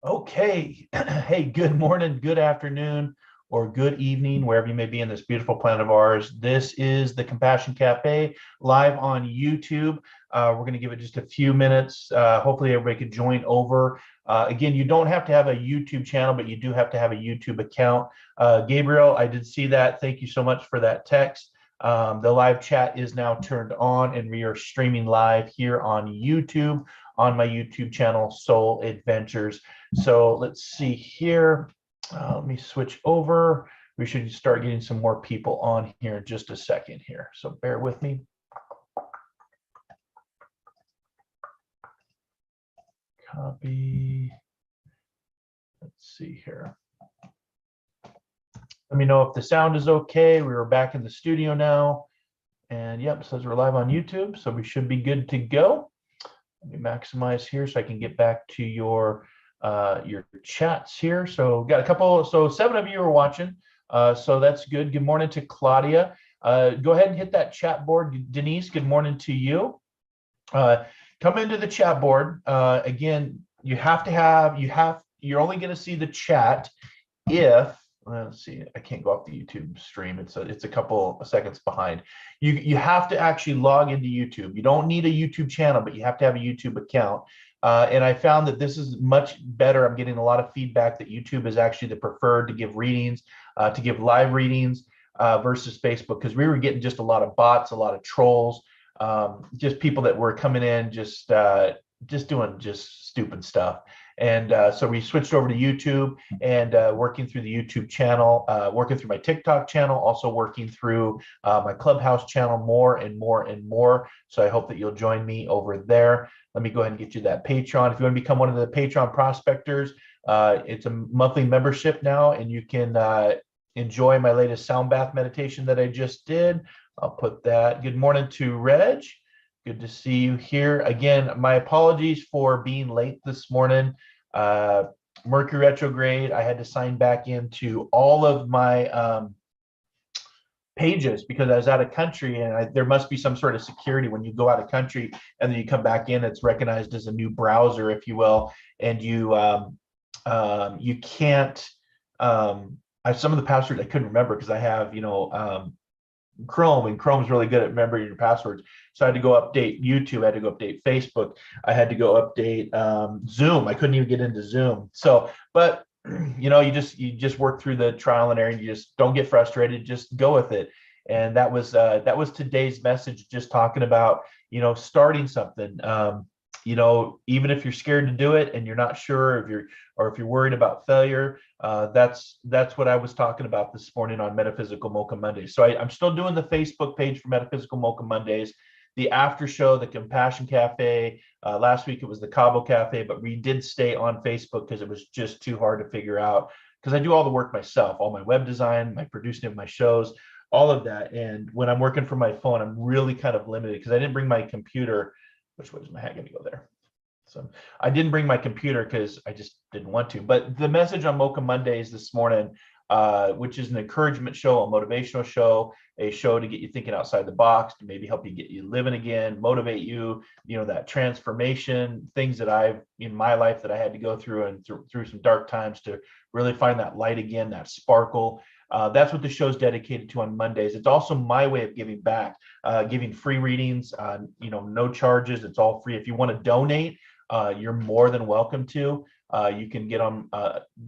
Okay. Hey, good morning, good afternoon, or good evening, wherever you may be in this beautiful planet of ours. This is the Compassion Cafe live on YouTube. We're going to give it just a few minutes. Hopefully everybody can join over. Again, you don't have to have a YouTube channel, but you do have to have a YouTube account. Gabriel, I did see that. Thank you so much for that text. The live chat is now turned on, and we are streaming live here on YouTube on my YouTube channel, Soul Adventures. So let's see here. Let me switch over. We should start getting some more people on here in just a second here. So bear with me. Copy. Let's see here. Let me know if the sound is okay. We are back in the studio now. And yep, it says we're live on YouTube, so we should be good to go. Let me maximize here so I can get back to your chats here. So got a couple, so 7 of you are watching, so that's good. Good morning to Claudia. Go ahead and hit that chat board. Denise, good morning to you. Come into the chat board. Again, you have to have, you're only going to see the chat if, let's see, I can't go off the YouTube stream. It's a couple of seconds behind. You have to actually log into YouTube. You don't need a YouTube channel, but you have to have a YouTube account. And I found that this is much better. I'm getting a lot of feedback that YouTube is actually the preferred to give readings, to give live readings versus Facebook, because we were getting just a lot of bots, a lot of trolls, just people that were coming in just doing just stupid stuff. And so we switched over to YouTube and working through the YouTube channel, working through my TikTok channel, also working through my Clubhouse channel more and more and more. So I hope that you'll join me over there. Let me go ahead and get you that Patreon. If you want to become one of the Patreon prospectors, it's a monthly membership now, and you can enjoy my latest sound bath meditation that I just did. I'll put that. Good morning to Reg. Good to see you here. Again, my apologies for being late this morning. Mercury retrograde, I had to sign back into all of my pages because I was out of country, and there must be some sort of security when you go out of country and then you come back in. It's recognized as a new browser, if you will, and you you can't some of the passwords I couldn't remember because I have, Chrome, and Chrome's really good at remembering your passwords. So I had to go update YouTube, I had to go update Facebook, I had to go update Zoom. I couldn't even get into Zoom. So, but you just work through the trial and error, and you just don't get frustrated, just go with it. And that was today's message, just talking about, starting something. Even if you're scared to do it and you're not sure if you're worried about failure, that's what I was talking about this morning on Metaphysical Mocha Mondays. So I'm still doing the Facebook page for Metaphysical Mocha Mondays, the after show, the Compassion Cafe. Last week it was the Cabo Cafe, but we did stay on Facebook because it was just too hard to figure out, because I do all the work myself, all my web design, my producing of my shows, all of that. And when I'm working from my phone, I'm really kind of limited because I didn't bring my computer. Which way is my hat going to go there? So I didn't bring my computer because I just didn't want to. But the message on Mocha Mondays this morning, which is an encouragement show, a motivational show, a show to get you thinking outside the box, to maybe help you get you living again, motivate you, that transformation, things that I've in my life that I had to go through, and through some dark times, to really find that light again, that sparkle. That's what the show's dedicated to on Mondays. It's also my way of giving back, giving free readings, no charges. It's all free. If you want to donate, you're more than welcome to. You can get on,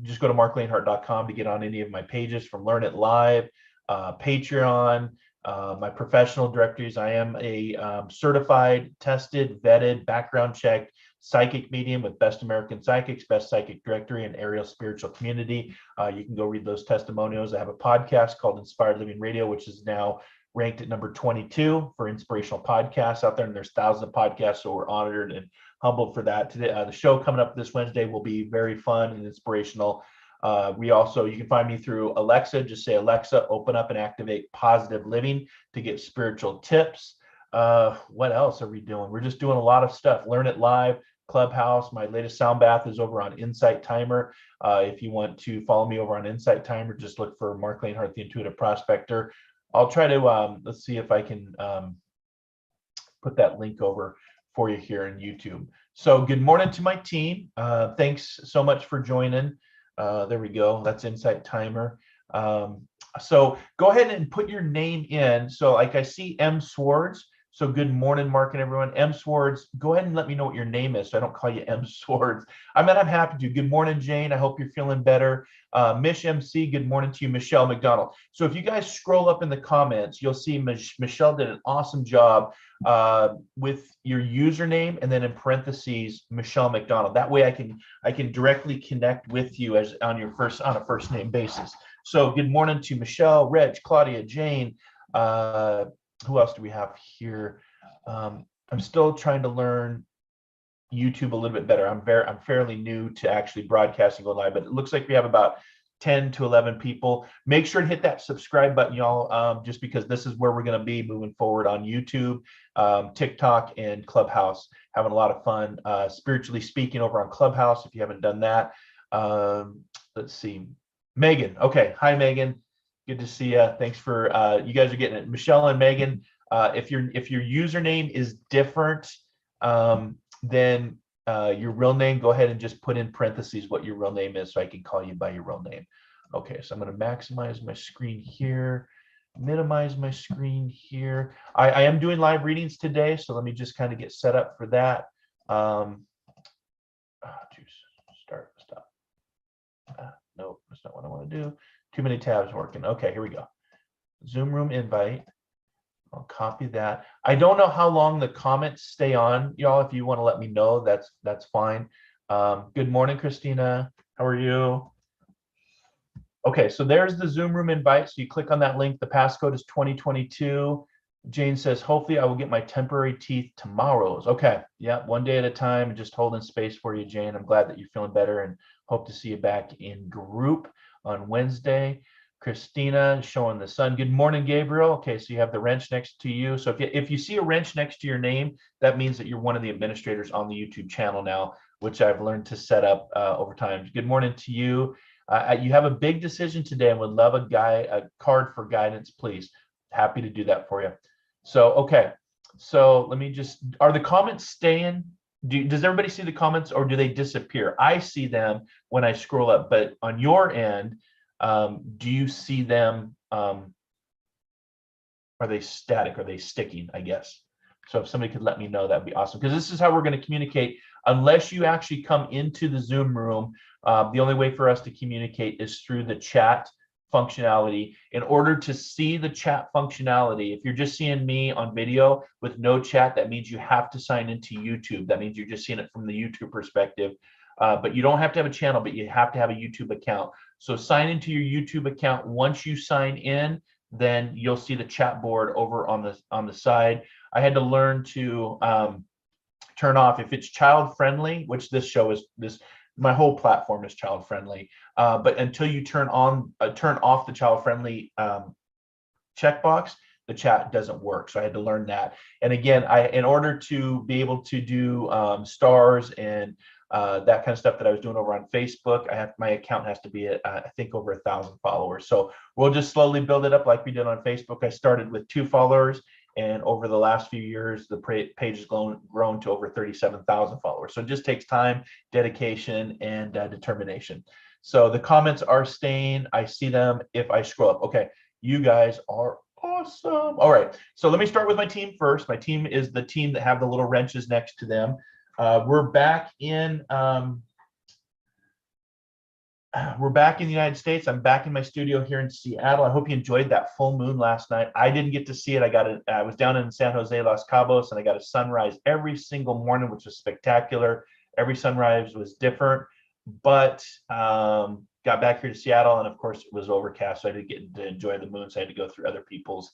just go to marclanehart.com to get on any of my pages, from Learn It Live, Patreon, my professional directories. I am a certified, tested, vetted, background checked psychic medium with Best American Psychics, Best Psychic Directory, and Ariel Spiritual Community. You can go read those testimonials. I have a podcast called Inspired Living Radio, which is now ranked at number 22 for inspirational podcasts out there, and there's thousands of podcasts, so we're honored and humbled for that. Today, the show coming up this Wednesday will be very fun and inspirational. You can find me through Alexa. Just say, Alexa, open up and activate Positive Living to get spiritual tips. What else are we doing? We're just doing a lot of stuff. Learn It Live, Clubhouse. My latest sound bath is over on Insight Timer. If you want to follow me over on Insight Timer, just look for Marc Lanehart, the Intuitive Prospector. I'll try to, let's see if I can put that link over for you here in YouTube. So good morning to my team. Thanks so much for joining. There we go. That's Insight Timer. So go ahead and put your name in. So like I see M. Swords. So good morning, Mark and everyone. M. Swords, go ahead and let me know what your name is so I don't call you M. Swords. I'm happy to. Good morning, Jane. I hope you're feeling better. Mish MC, good morning to you. Michelle McDonald. So if you guys scroll up in the comments, you'll see Michelle did an awesome job with your username, and then in parentheses, Michelle McDonald. That way I can directly connect with you as on a first name basis. So good morning to Michelle, Reg, Claudia, Jane. Who else do we have here? I'm still trying to learn YouTube a little bit better. I'm fairly new to actually broadcasting go live, but it looks like we have about 10 to 11 people. Make sure to hit that subscribe button, y'all, just because this is where we're going to be moving forward on YouTube, TikTok, and Clubhouse. Having a lot of fun, spiritually speaking, over on Clubhouse. If you haven't done that, let's see, Megan. Okay, hi Megan. Good to see you. Thanks for you guys are getting it. Michelle and Megan, if your username is different than your real name, go ahead and just put in parentheses what your real name is so I can call you by your real name. Okay, so I'm going to maximize my screen here, minimize my screen here. I am doing live readings today, so let me just kind of get set up for that. Stop. No, that's not what I want to do. Too many tabs working. Okay, here we go. Zoom room invite. I'll copy that. I don't know how long the comments stay on, y'all. If you want to let me know, that's fine. Good morning, Christina. How are you? Okay, so there's the Zoom room invite. So you click on that link. The passcode is 2022. Jane says, hopefully I will get my temporary teeth tomorrow. Okay, yeah, one day at a time, and just holding space for you, Jane. I'm glad that you're feeling better, and hope to see you back in group on Wednesday. Christina showing the sun. Good morning, Gabriel. Okay, so you have the wrench next to you. So if you see a wrench next to your name, that means that you're one of the administrators on the YouTube channel now, which I've learned to set up over time. Good morning to you. You have a big decision today and would love a card for guidance, please. Happy to do that for you. So, okay. So let me just, are the comments staying? Does everybody see the comments, or do they disappear? I see them when I scroll up, but on your end, Do you see them? Are they static? Are they sticking, I guess? So if somebody could let me know, that'd be awesome. Because this is how we're going to communicate. Unless you actually come into the Zoom room, the only way for us to communicate is through the chat functionality. In order to see the chat functionality, if you're just seeing me on video with no chat, that means you have to sign into YouTube. That means you're just seeing it from the YouTube perspective. But you don't have to have a channel, but you have to have a YouTube account. So sign into your YouTube account. Once you sign in, then you'll see the chat board over on the side. I had to learn to turn off if it's child friendly, which this show is. My whole platform is child friendly. But until you turn off the child friendly checkbox, the chat doesn't work. So I had to learn that. And again, in order to be able to do stars and that kind of stuff that I was doing over on Facebook, my account has to be at, I think, over 1,000 followers. So we'll just slowly build it up like we did on Facebook. I started with 2 followers, and over the last few years, the page has grown to over 37,000 followers. So it just takes time, dedication, and determination. So the comments are staying. I see them if I scroll up. Okay, you guys are awesome. All right, so let me start with my team first. My team is the team that have the little wrenches next to them. We're back in the United States. I'm back in my studio here in Seattle. I hope you enjoyed that full moon last night. I didn't get to see it. I was down in San Jose, Los Cabos, and I got a sunrise every single morning, which was spectacular. Every sunrise was different, but got back here to Seattle, and of course it was overcast, so I didn't get to enjoy the moon, so I had to go through other people's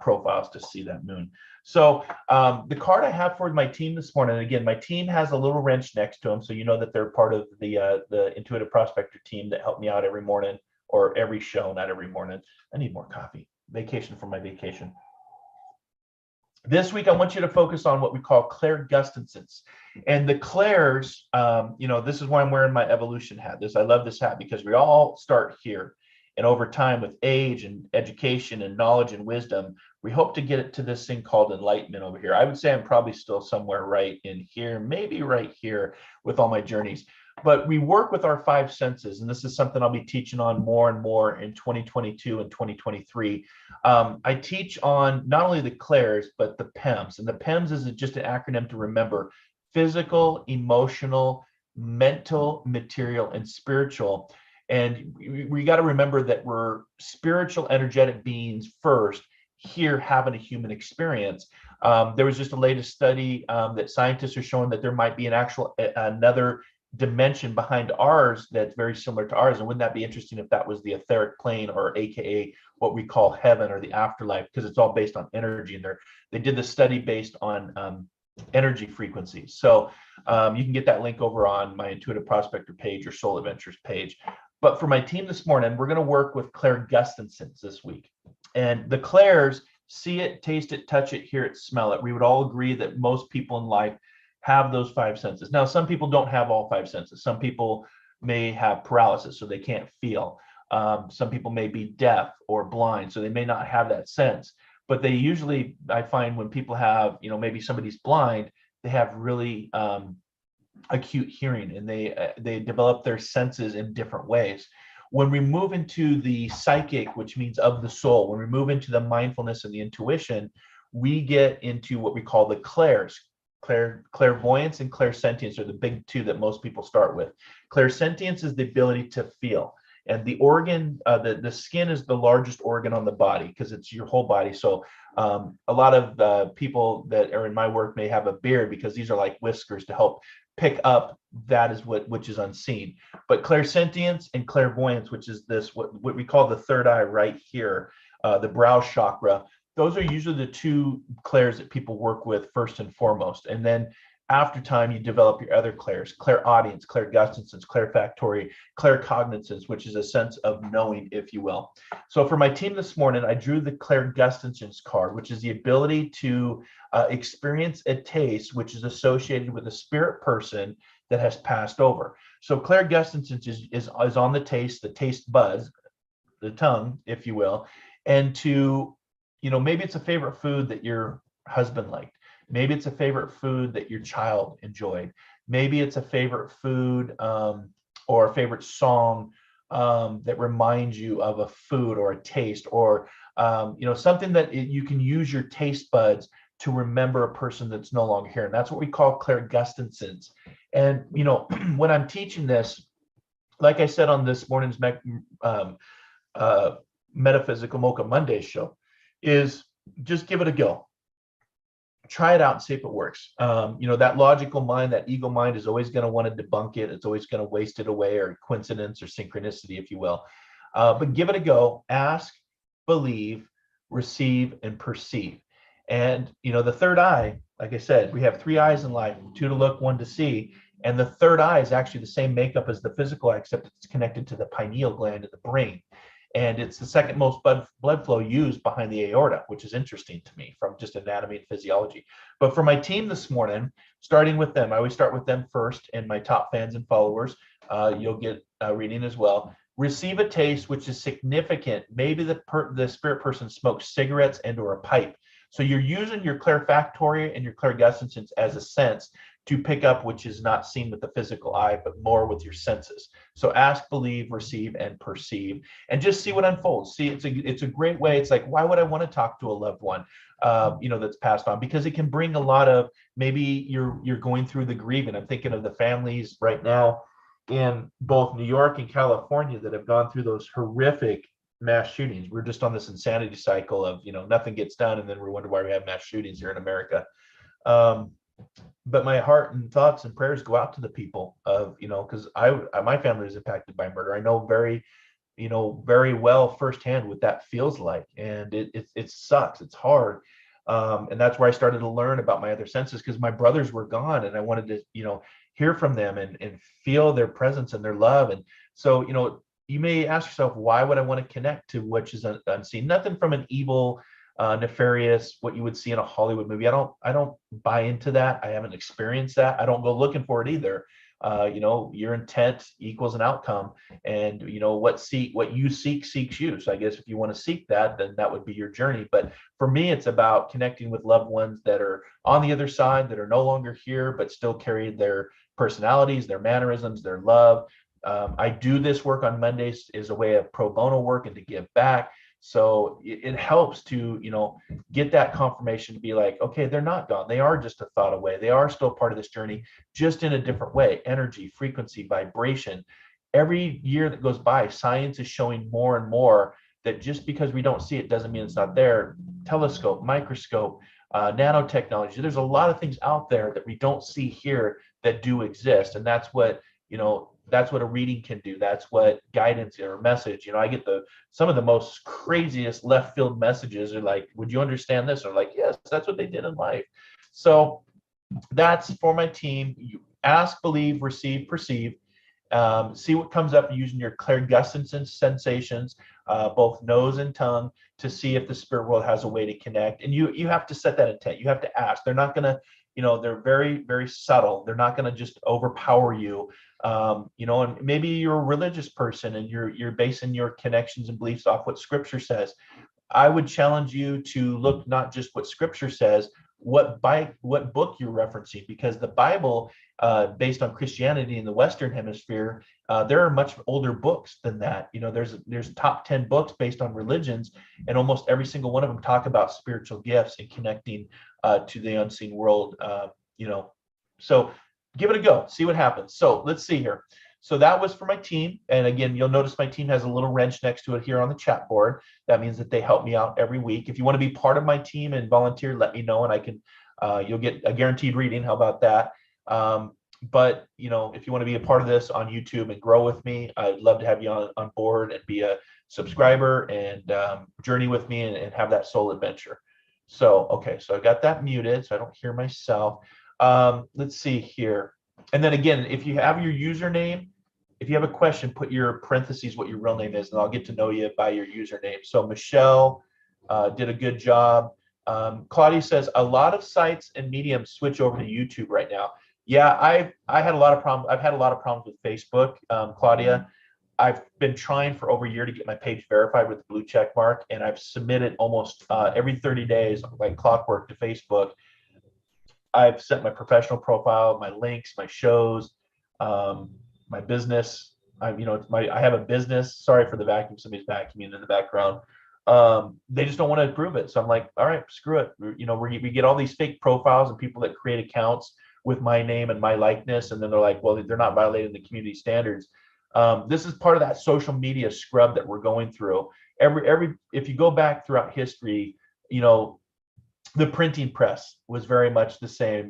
profiles to see that moon. So the card I have for my team this morning, again, my team has a little wrench next to them, so you know that they're part of the Intuitive Prospector team that help me out every morning, or every show, not every morning. I need more coffee. Vacation from my vacation. This week, I want you to focus on what we call clairgustance. And the clairs, this is why I'm wearing my evolution hat. I love this hat because we all start here. And over time, with age and education and knowledge and wisdom, we hope to get it to this thing called enlightenment over here. I would say I'm probably still somewhere right in here, maybe right here with all my journeys. But we work with our 5 senses, and this is something I'll be teaching on more and more in 2022 and 2023. I teach on not only the clairs, but the PEMS. And the PEMS is just an acronym to remember: physical, emotional, mental, material, and spiritual. And we got to remember that we're spiritual, energetic beings first, here having a human experience. There was just a latest study that scientists are showing that there might be another dimension behind ours that's very similar to ours. And wouldn't that be interesting if that was the etheric plane, or AKA what we call heaven or the afterlife, because it's all based on energy. And they did the study based on energy frequencies. So you can get that link over on my Intuitive Prospector page or Soul Adventures page. But for my team this morning, we're going to work with clairgustance this week. And the clairs: see it, taste it, touch it, hear it, smell it. We would all agree that most people in life have those 5 senses. Now, some people don't have all 5 senses. Some people may have paralysis, so they can't feel. Some people may be deaf or blind, so they may not have that sense. But they usually, I find, when people have, maybe somebody's blind, they have really acute hearing, and they develop their senses in different ways. When we move into the psychic, which means of the soul, when we move into the mindfulness and the intuition, we get into what we call the clairs. Clairvoyance and clairsentience are the big 2 that most people start with. Clairsentience is the ability to feel. And the organ, the skin is the largest organ on the body because it's your whole body. So a lot of people that are in my work may have a beard because these are like whiskers to help pick up which is unseen. But clairsentience and clairvoyance, which is what we call the third eye right here, the brow chakra, those are usually the 2 clairs that people work with first and foremost. And then after time, you develop your other clairs: clairaudience, clairgustance, clairfactory, claircognizance, which is a sense of knowing, if you will. So for my team this morning, I drew the clairgustance card, which is the ability to experience a taste which is associated with a spirit person that has passed over. So clairgustance is on the taste buds, the tongue, if you will, and to, maybe it's a favorite food that your husband liked. Maybe it's a favorite food that your child enjoyed. Maybe it's a favorite food or a favorite song that reminds you of a food or a taste, or something that you can use your taste buds to remember a person that's no longer here. And that's what we call clairgustance. And when I'm teaching this, like I said on this morning's Metaphysical Mocha Monday show, is just give it a go. Try it out and see if it works. That logical mind, that ego mind, is always going to want to debunk it. It's always going to waste it away, or coincidence or synchronicity, if you will. But give it a go. Ask, believe, receive, and perceive. And the third eye, like I said, we have 3 eyes in life: 2 to look, 1 to see. And the third eye is actually the same makeup as the physical eye, except it's connected to the pineal gland in the brain. And it's the second most blood flow used behind the aorta, which is interesting to me from just anatomy and physiology. But for my team this morning, starting with them, I always start with them first, and my top fans and followers, you'll get a reading as well. Receive a taste which is significant. Maybe the spirit person smokes cigarettes and or a pipe. So you're using your clairfactory and your clairgustance as a sense to pick up which is not seen with the physical eye, but more with your senses. So ask, believe, receive, and perceive, and just see what unfolds. See, it's a great way. It's like, why would I want to talk to a loved one, that's passed on? Because it can bring a lot of, maybe you're going through the grieving. I'm thinking of the families right now in both New York and California that have gone through those horrific mass shootings. We're just on this insanity cycle of, nothing gets done, and then we wonder why we have mass shootings here in America. But my heart and thoughts and prayers go out to the people of, because my family is impacted by murder. I know very well firsthand what that feels like, and it sucks. It's hard, and that's where I started to learn about my other senses, because my brothers were gone, and I wanted to hear from them and feel their presence and their love. And so you may ask yourself, why would I want to connect to which is unseen? Nothing from an evil, nefarious, what you would see in a Hollywood movie. I don't buy into that. I haven't experienced that. I don't go looking for it either. Your intent equals an outcome, and what you seek seeks you. So I guess if you want to seek that, then that would be your journey. But for me, it's about connecting with loved ones that are on the other side, that are no longer here, but still carry their personalities, their mannerisms, their love. I do this work on Mondays as a way of pro bono work and to give back. So it helps to, get that confirmation to be like, okay, they're not gone. They are just a thought away. They are still part of this journey, just in a different way. Energy, frequency, vibration. Every year that goes by, science is showing more and more that just because we don't see it doesn't mean it's not there. Telescope, microscope, nanotechnology. There's a lot of things out there that we don't see here that do exist. And that's what, that's what a reading can do. That's what guidance or message. I get some of the most craziest left field messages are like, would you understand this? Or like, yes, that's what they did in life. So that's for my team. You ask, believe, receive, perceive. See what comes up using your clairgustance sensations, both nose and tongue, to see if the spirit world has a way to connect. And you have to set that intent. You have to ask. They're not going to, they're very, very subtle. They're not going to just overpower you. And maybe you're a religious person and you're basing your connections and beliefs off what scripture says. I would challenge you to look not just what scripture says, what book you're referencing, because the Bible, based on Christianity in the Western Hemisphere, there are much older books than that. There's top 10 books based on religions, and almost every single one of them talk about spiritual gifts and connecting to the unseen world. So give it a go, see what happens. So let's see here. So that was for my team. And again, you'll notice my team has a little wrench next to it here on the chat board. That means that they help me out every week. If you want to be part of my team and volunteer, let me know, and I can, you'll get a guaranteed reading. How about that? But if you want to be a part of this on YouTube and grow with me, I'd love to have you on board and be a subscriber and journey with me and have that soul adventure. So, okay, so I got that muted so I don't hear myself. Let's see here. And then again, if you have your username, if you have a question, put your parentheses what your real name is, and I'll get to know you by your username. So Michelle did a good job. Claudia says a lot of sites and mediums switch over to YouTube right now. Yeah, I had a lot of problems. I've had a lot of problems with Facebook, Claudia. I've been trying for over a year to get my page verified with the blue check mark, and I've submitted almost every 30 days, like clockwork, to Facebook. I've sent my professional profile, my links, my shows, my business I have a business. Sorry for the vacuum. Somebody's vacuuming in the background. They just don't want to approve it. So I'm like, all right, screw it. We get all these fake profiles and people that create accounts with my name and my likeness, and then they're like, well, they're not violating the community standards. This is part of that social media scrub that we're going through. If you go back throughout history, the printing press was very much the same.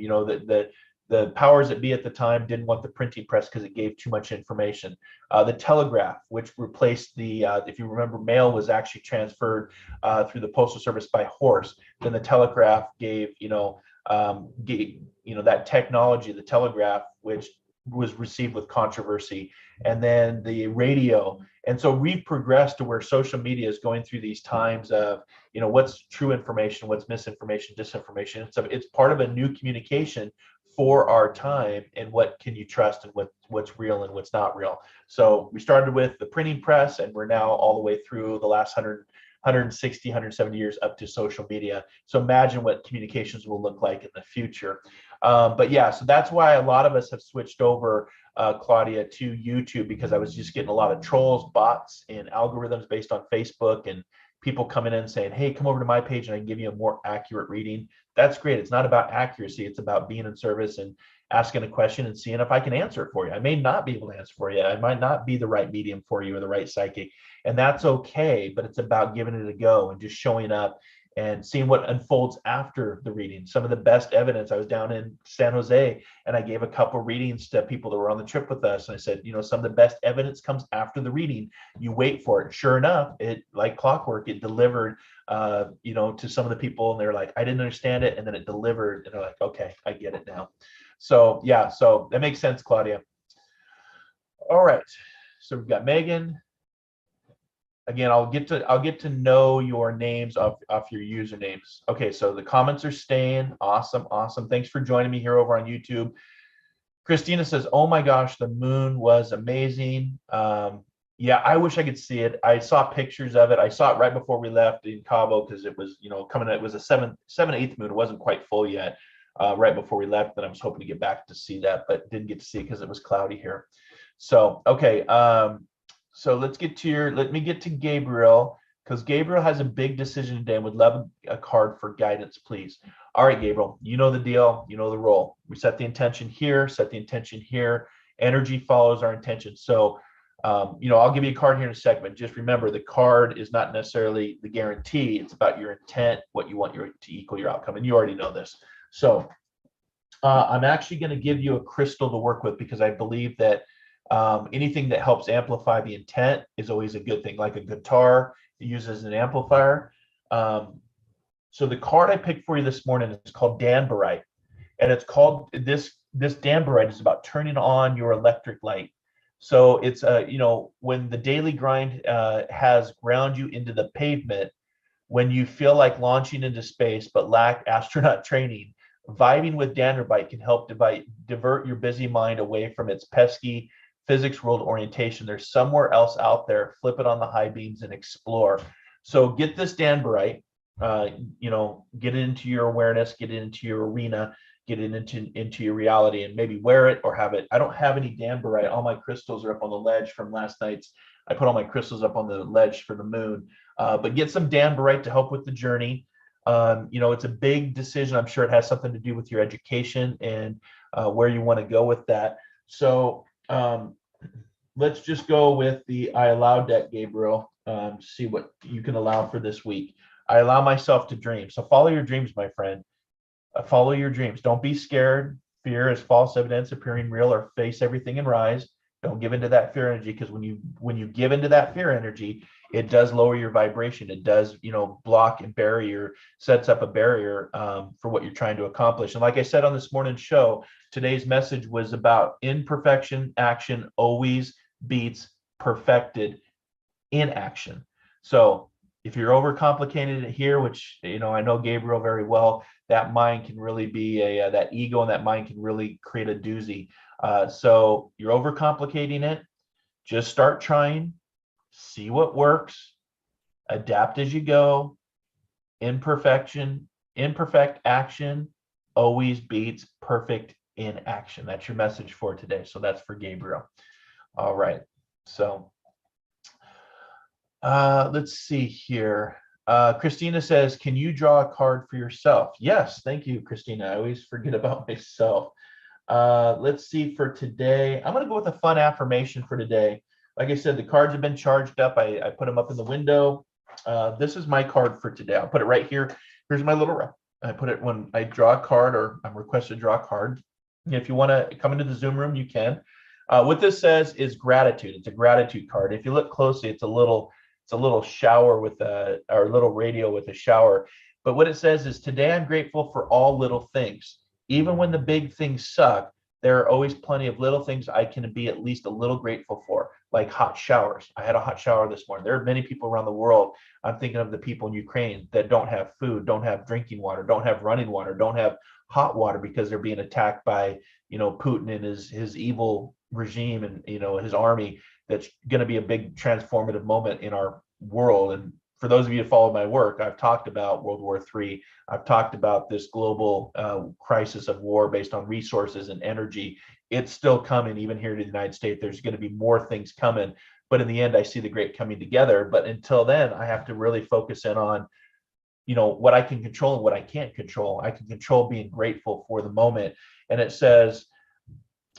The powers that be at the time didn't want the printing press because it gave too much information. The telegraph, which replaced if you remember, mail was actually transferred through the postal service by horse. Then the telegraph gave that technology, the telegraph, which was received with controversy, and then the radio. And so we've progressed to where social media is going through these times of, what's true information, what's misinformation, disinformation. So it's part of a new communication for our time, and what can you trust and what's real and what's not real. So we started with the printing press, and we're now all the way through the last 160, 170 years up to social media. So imagine what communications will look like in the future. But yeah, so that's why a lot of us have switched over, Claudia, to YouTube, because I was just getting a lot of trolls, bots, and algorithms based on Facebook, and people coming in saying, hey, come over to my page and I can give you a more accurate reading. That's great. It's not about accuracy. It's about being in service and asking a question and seeing if I can answer it for you. I may not be able to answer for you. I might not be the right medium for you or the right psychic, and that's okay. But it's about giving it a go and just showing up and seeing what unfolds after the reading. Some of the best evidence, I was down in San Jose and I gave a couple readings to people that were on the trip with us. And I said, some of the best evidence comes after the reading. You wait for it. Sure enough, it, like clockwork, it delivered, to some of the people, and they're like, I didn't understand it. And then it delivered, and they're like, okay, I get it now. So yeah, so that makes sense, Claudia. All right. So we've got Megan. Again, I'll get to know your names off your usernames. Okay, so the comments are staying. Awesome. Thanks for joining me here over on YouTube. Christina says, oh my gosh, the moon was amazing. Yeah, I wish I could see it. I saw pictures of it. I saw it right before we left in Cabo, because it was, coming. It was a 7/8 moon. It wasn't quite full yet. Right before we left, and I was hoping to get back to see that, but didn't get to see it because it was cloudy here. So okay. So let me get to Gabriel, because Gabriel has a big decision today and would love a card for guidance, please. All right, Gabriel, you know the deal, you know the role. We set the intention here, Energy follows our intention. So, I'll give you a card here in a second. Just remember, the card is not necessarily the guarantee. It's about your intent, what you want to equal your outcome. And you already know this. So I'm actually going to give you a crystal to work with, because I believe that anything that helps amplify the intent is always a good thing. Like a guitar, it uses an amplifier. So the card I picked for you this morning is called Danbarite, and it's called this Danbarite is about turning on your electric light. So it's when the daily grind has ground you into the pavement, when you feel like launching into space but lack astronaut training, vibing with Danbarite can help divert your busy mind away from its pesky physics world orientation. There's somewhere else out there. Flip it on the high beams and explore. So get this Danbarite, get it into your awareness, get it into your arena, get it into your reality, and maybe wear it or have it. I don't have any Danbarite. All my crystals are up on the ledge from last night's. I put all my crystals up on the ledge for the moon. But get some Danbarite to help with the journey. It's a big decision. I'm sure it has something to do with your education and where you want to go with that. So let's just go with the I allow deck, Gabriel, to see what you can allow for this week. I allow myself to dream. So follow your dreams, my friend. Follow your dreams. Don't be scared. Fear is false evidence appearing real, or face everything and rise. Don't give into that fear energy, because when you give into that fear energy, it does lower your vibration. It does, block and sets up a barrier for what you're trying to accomplish. And like I said on this morning's show, today's message was about imperfection. Action always beats perfected inaction. So if you're overcomplicating it here, which, I know Gabriel very well, that mind can really be that ego, and that mind can really create a doozy. So you're overcomplicating it. Just start trying, see what works, adapt as you go. Imperfect action always beats perfect inaction. That's your message for today. So that's for Gabriel. All right. So let's see here. Christina says, can you draw a card for yourself? Yes, thank you, Christina. I always forget about myself. Let's see for today. I'm going to go with a fun affirmation for today. Like I said, the cards have been charged up. I put them up in the window. This is my card for today. I'll put it right here. Here's my little wrap. I put it when I draw a card or I'm requested to draw a card. If you want to come into the Zoom room, you can. What this says is gratitude. It's a gratitude card. If you look closely, it's a little shower with a, or a little radio with a shower. But what it says is, today I'm grateful for all little things. Even when the big things suck, there are always plenty of little things I can be at least a little grateful for, like hot showers. I had a hot shower this morning. There are many people around the world. I'm thinking of the people in Ukraine that don't have food, don't have drinking water, don't have running water, don't have hot water because they're being attacked by, Putin and his evil regime and, his army. That's going to be a big transformative moment in our world. And for those of you who follow my work, I've talked about World War III. I've talked about this global crisis of war based on resources and energy. It's still coming, even here to the United States. There's going to be more things coming. But in the end, I see the great coming together. But until then, I have to really focus in on, what I can control and what I can't control. I can control being grateful for the moment. And it says,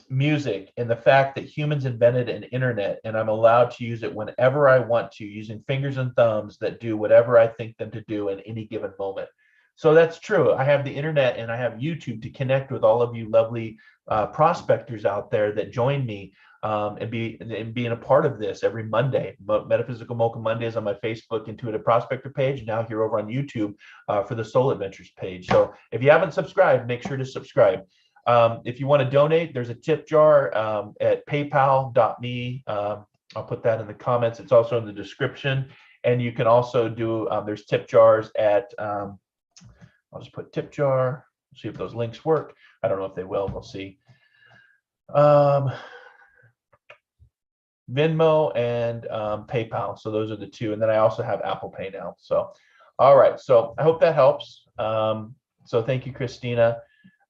music and the fact that humans invented an internet and I'm allowed to use it whenever I want to, using fingers and thumbs that do whatever I think them to do in any given moment. So that's true. I have the internet and I have YouTube to connect with all of you lovely prospectors out there that join me and being a part of this every Monday. Metaphysical Mocha Mondays on my Facebook Intuitive Prospector page, now here over on YouTube for the Soul Adventures page. So if you haven't subscribed, make sure to subscribe. If you want to donate, there's a tip jar at paypal.me. I'll put that in the comments. It's also in the description. And you can also do, there's tip jars at, I'll just put tip jar, see if those links work. I don't know if they will, we'll see. Venmo and PayPal. So those are the two. And then I also have Apple Pay now. So, all right. So I hope that helps. So thank you, Christina.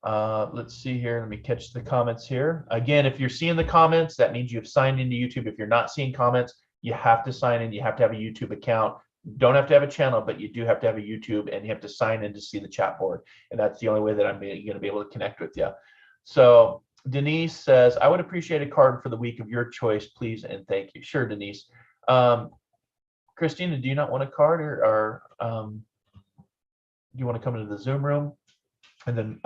Let's see here. Let me catch the comments here. Again, if you're seeing the comments, that means you've signed into YouTube. If you're not seeing comments, you have to sign in. You have to have a YouTube account. Don't have to have a channel, but you do have to have a YouTube, and you have to sign in to see the chat board. And that's the only way that I'm going to be able to connect with you. So Denise says, I would appreciate a card for the week of your choice, please, and thank you. Sure, Denise. Christina, do you not want a card, or do you want to come into the Zoom room? And then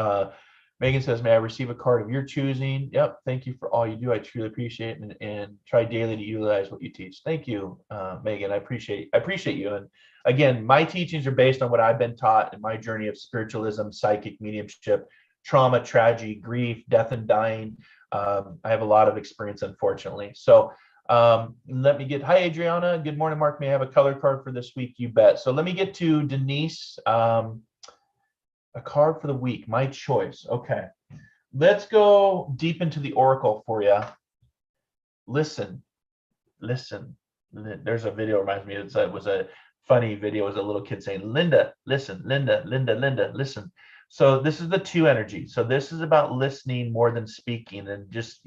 Megan says, may I receive a card of your choosing? Yep. Thank you for all you do. I truly appreciate it, and try daily to utilize what you teach. Thank you, Megan. I appreciate you. And again, my teachings are based on what I've been taught in my journey of spiritualism, psychic, mediumship, trauma, tragedy, grief, death, and dying. I have a lot of experience, unfortunately. So let me get, hi, Adriana. Good morning, Mark. May I have a color card for this week? You bet. So let me get to Denise. A card for the week, my choice. Okay, let's go deep into the oracle for you. Listen. There's a video, reminds me, it was a funny video. It was a little kid saying, Linda, listen, Linda, listen. So this is the 2 energy. So this is about listening more than speaking, and just,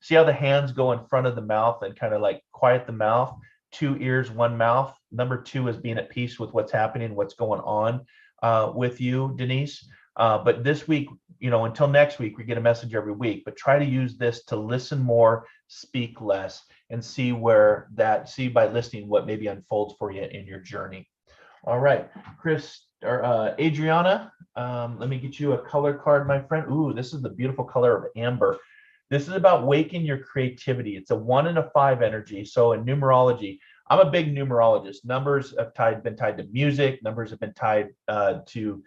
see how the hands go in front of the mouth and kind of like quiet the mouth. 2 ears, 1 mouth. Number 2 is being at peace with what's happening, what's going on with you, Denise. But this week, until next week, we get a message every week, but try to use this to listen more, speak less, and see by listening what maybe unfolds for you in your journey. All right, Adriana, let me get you a color card, my friend. Ooh, this is the beautiful color of amber. This is about waking your creativity. It's a 1 and a 5 energy. So in numerology, I'm a big numerologist. Numbers have been tied to music. Numbers have been tied to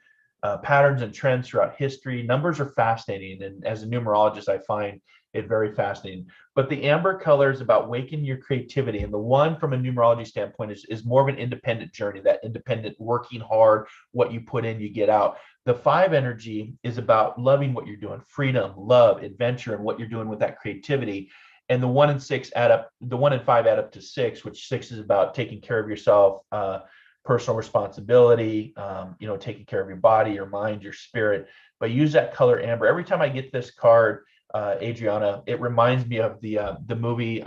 patterns and trends throughout history. Numbers are fascinating, and as a numerologist, I find it very fascinating. But the amber color is about waking your creativity, and the 1 from a numerology standpoint is more of an independent journey, that independent, working hard, what you put in, you get out. The 5 energy is about loving what you're doing, freedom, love, adventure, and what you're doing with that creativity. And the 1 and 6 add up, the 1 and 5 add up to 6, which 6 is about taking care of yourself, personal responsibility, taking care of your body, your mind, your spirit. But use that color amber. Every time I get this card, Adriana, it reminds me of the movie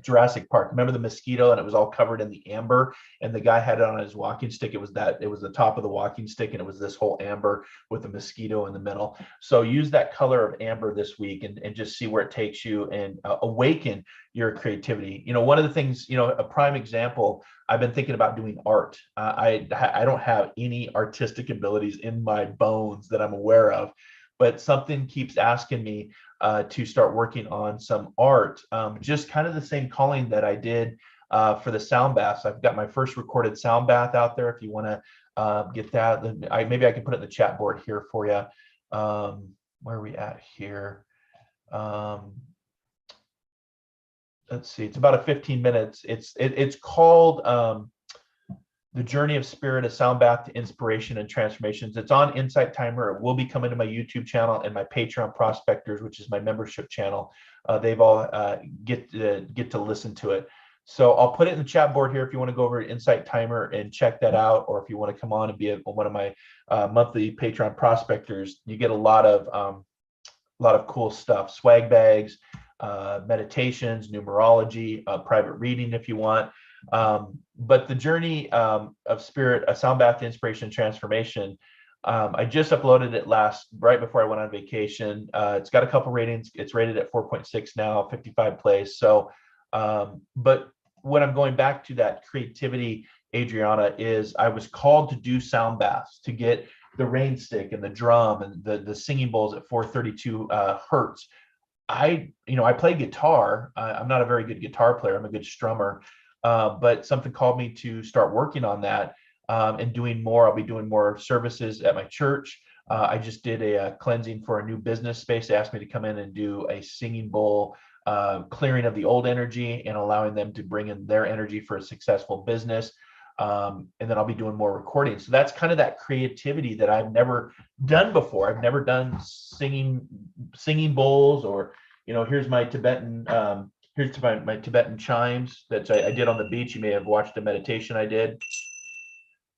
Jurassic Park. Remember the mosquito, and it was all covered in the amber, and the guy had it on his walking stick. It was the top of the walking stick, and it was this whole amber with the mosquito in the middle. So use that color of amber this week, and just see where it takes you, and awaken your creativity. One of the things, a prime example, I've been thinking about doing art. I don't have any artistic abilities in my bones that I'm aware of, but something keeps asking me to start working on some art. Just kind of the same calling that I did for the sound baths. I've got my first recorded sound bath out there. If you want to get that, then maybe I can put it in the chat board here for you. Where are we at here? Let's see. It's about a 15 minutes. It's called The Journey of Spirit, a sound bath to inspiration and transformations. It's on Insight Timer. It will be coming to my YouTube channel and my Patreon prospectors, which is my membership channel. They've all get to listen to it. So I'll put it in the chat board here if you want to go over to Insight Timer and check that out, or if you want to come on and be one of my monthly Patreon prospectors. You get a lot of cool stuff: swag bags, meditations, numerology, private reading if you want. But the journey of spirit, a sound bath to inspiration and transformation, I just uploaded it right before I went on vacation. It's got a couple ratings. It's rated at 4.6 now, 55 plays. So, but when I'm going back to that creativity, Adriana, is I was called to do sound baths, to get the rain stick and the drum and the singing bowls at 432 hertz. I play guitar. I'm not a very good guitar player. I'm a good strummer. But something called me to start working on that and doing more. I'll be doing more services at my church. I just did a cleansing for a new business space. They asked me to come in and do a singing bowl clearing of the old energy and allowing them to bring in their energy for a successful business. And then I'll be doing more recordings. So that's kind of that creativity that I've never done before. I've never done singing bowls, or, here's my Tibetan here's my Tibetan chimes that I did on the beach. You may have watched the meditation I did.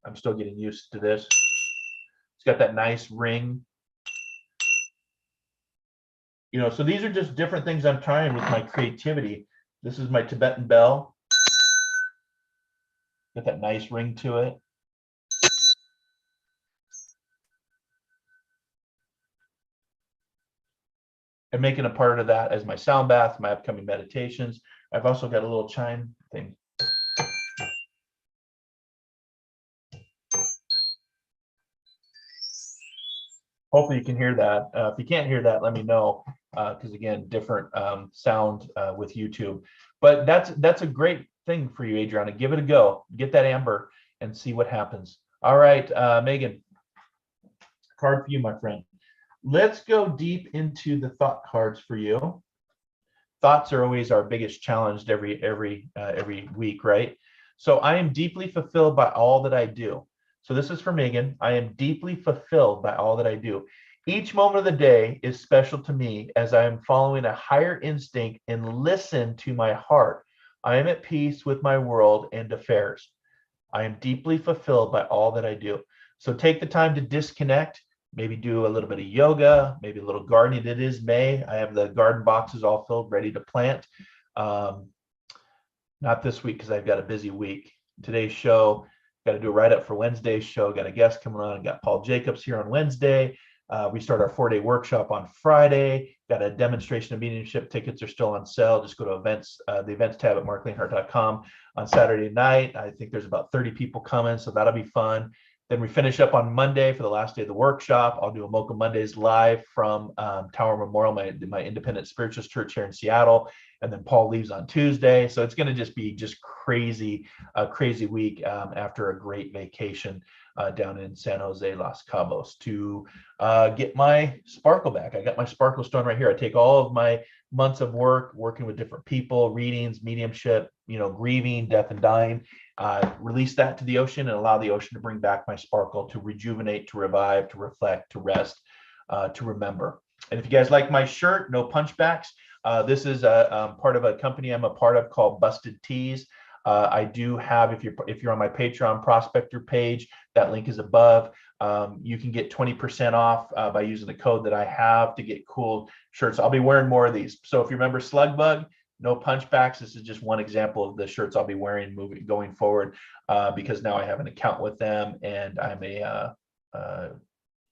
I'm still getting used to this. It's got that nice ring. So these are just different things I'm trying with my creativity. This is my Tibetan bell. Got that nice ring to it. And making a part of that as my sound bath, my upcoming meditations. I've also got a little chime thing. Hopefully you can hear that. If you can't hear that, let me know, because again, different sound with YouTube. But that's a great thing for you, Adriana. Give it a go. Get that amber and see what happens. All right, Megan, card for you, my friend. Let's go deep into the thought cards for you. Thoughts are always our biggest challenge every week, right? So I am deeply fulfilled by all that I do. So this is for Megan. I am deeply fulfilled by all that I do. Each moment of the day is special to me as I am following a higher instinct and listen to my heart. I am at peace with my world and affairs. I am deeply fulfilled by all that I do. So take the time to disconnect, maybe do a little bit of yoga, maybe a little gardening. It is May. I have the garden boxes all filled, ready to plant. Not this week because I've got a busy week. Today's show, got to do a write-up for Wednesday's show. Got a guest coming on. Got Paul Jacobs here on Wednesday. We start our 4-day workshop on Friday. Got a demonstration of mediumship. Tickets are still on sale. Just go to events, the events tab at marcleanhart.com on Saturday night. I think there's about 30 people coming, so that'll be fun. Then we finish up on Monday for the last day of the workshop. I'll do a Mocha Mondays live from Tower Memorial, my independent spiritualist church here in Seattle. And then Paul leaves on Tuesday. So it's going to be crazy, a crazy week after a great vacation down in San Jose, Los Cabos, to get my sparkle back. I got my sparkle stone right here. I take all of my months of working with different people, readings, mediumship, grieving, death and dying, release that to the ocean and allow the ocean to bring back my sparkle, to rejuvenate, to revive, to reflect, to rest, to remember. And if you guys like my shirt, no punchbacks, this is a part of a company I'm a part of called Busted Tees. I do have, if you're on my Patreon prospector page, that link is above. You can get 20% off by using the code that I have to get cool shirts. I'll be wearing more of these. So if you remember Slugbug, no punchbacks. This is just one example of the shirts I'll be wearing going forward, because now I have an account with them, and I'm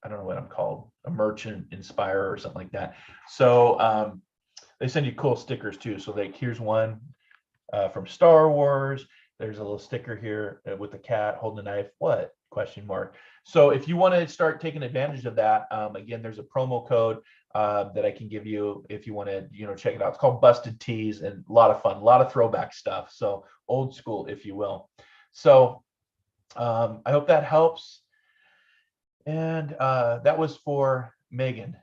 I don't know what I'm called, a merchant inspirer or something like that. So they send you cool stickers too. So like, here's one from Star Wars. There's a little sticker here with the cat holding a knife. What? Question mark. So if you want to start taking advantage of that, again, there's a promo code that I can give you if you want to, check it out. It's called Busted Tees, and a lot of fun, a lot of throwback stuff. So old school, if you will. So I hope that helps. And that was for Megan.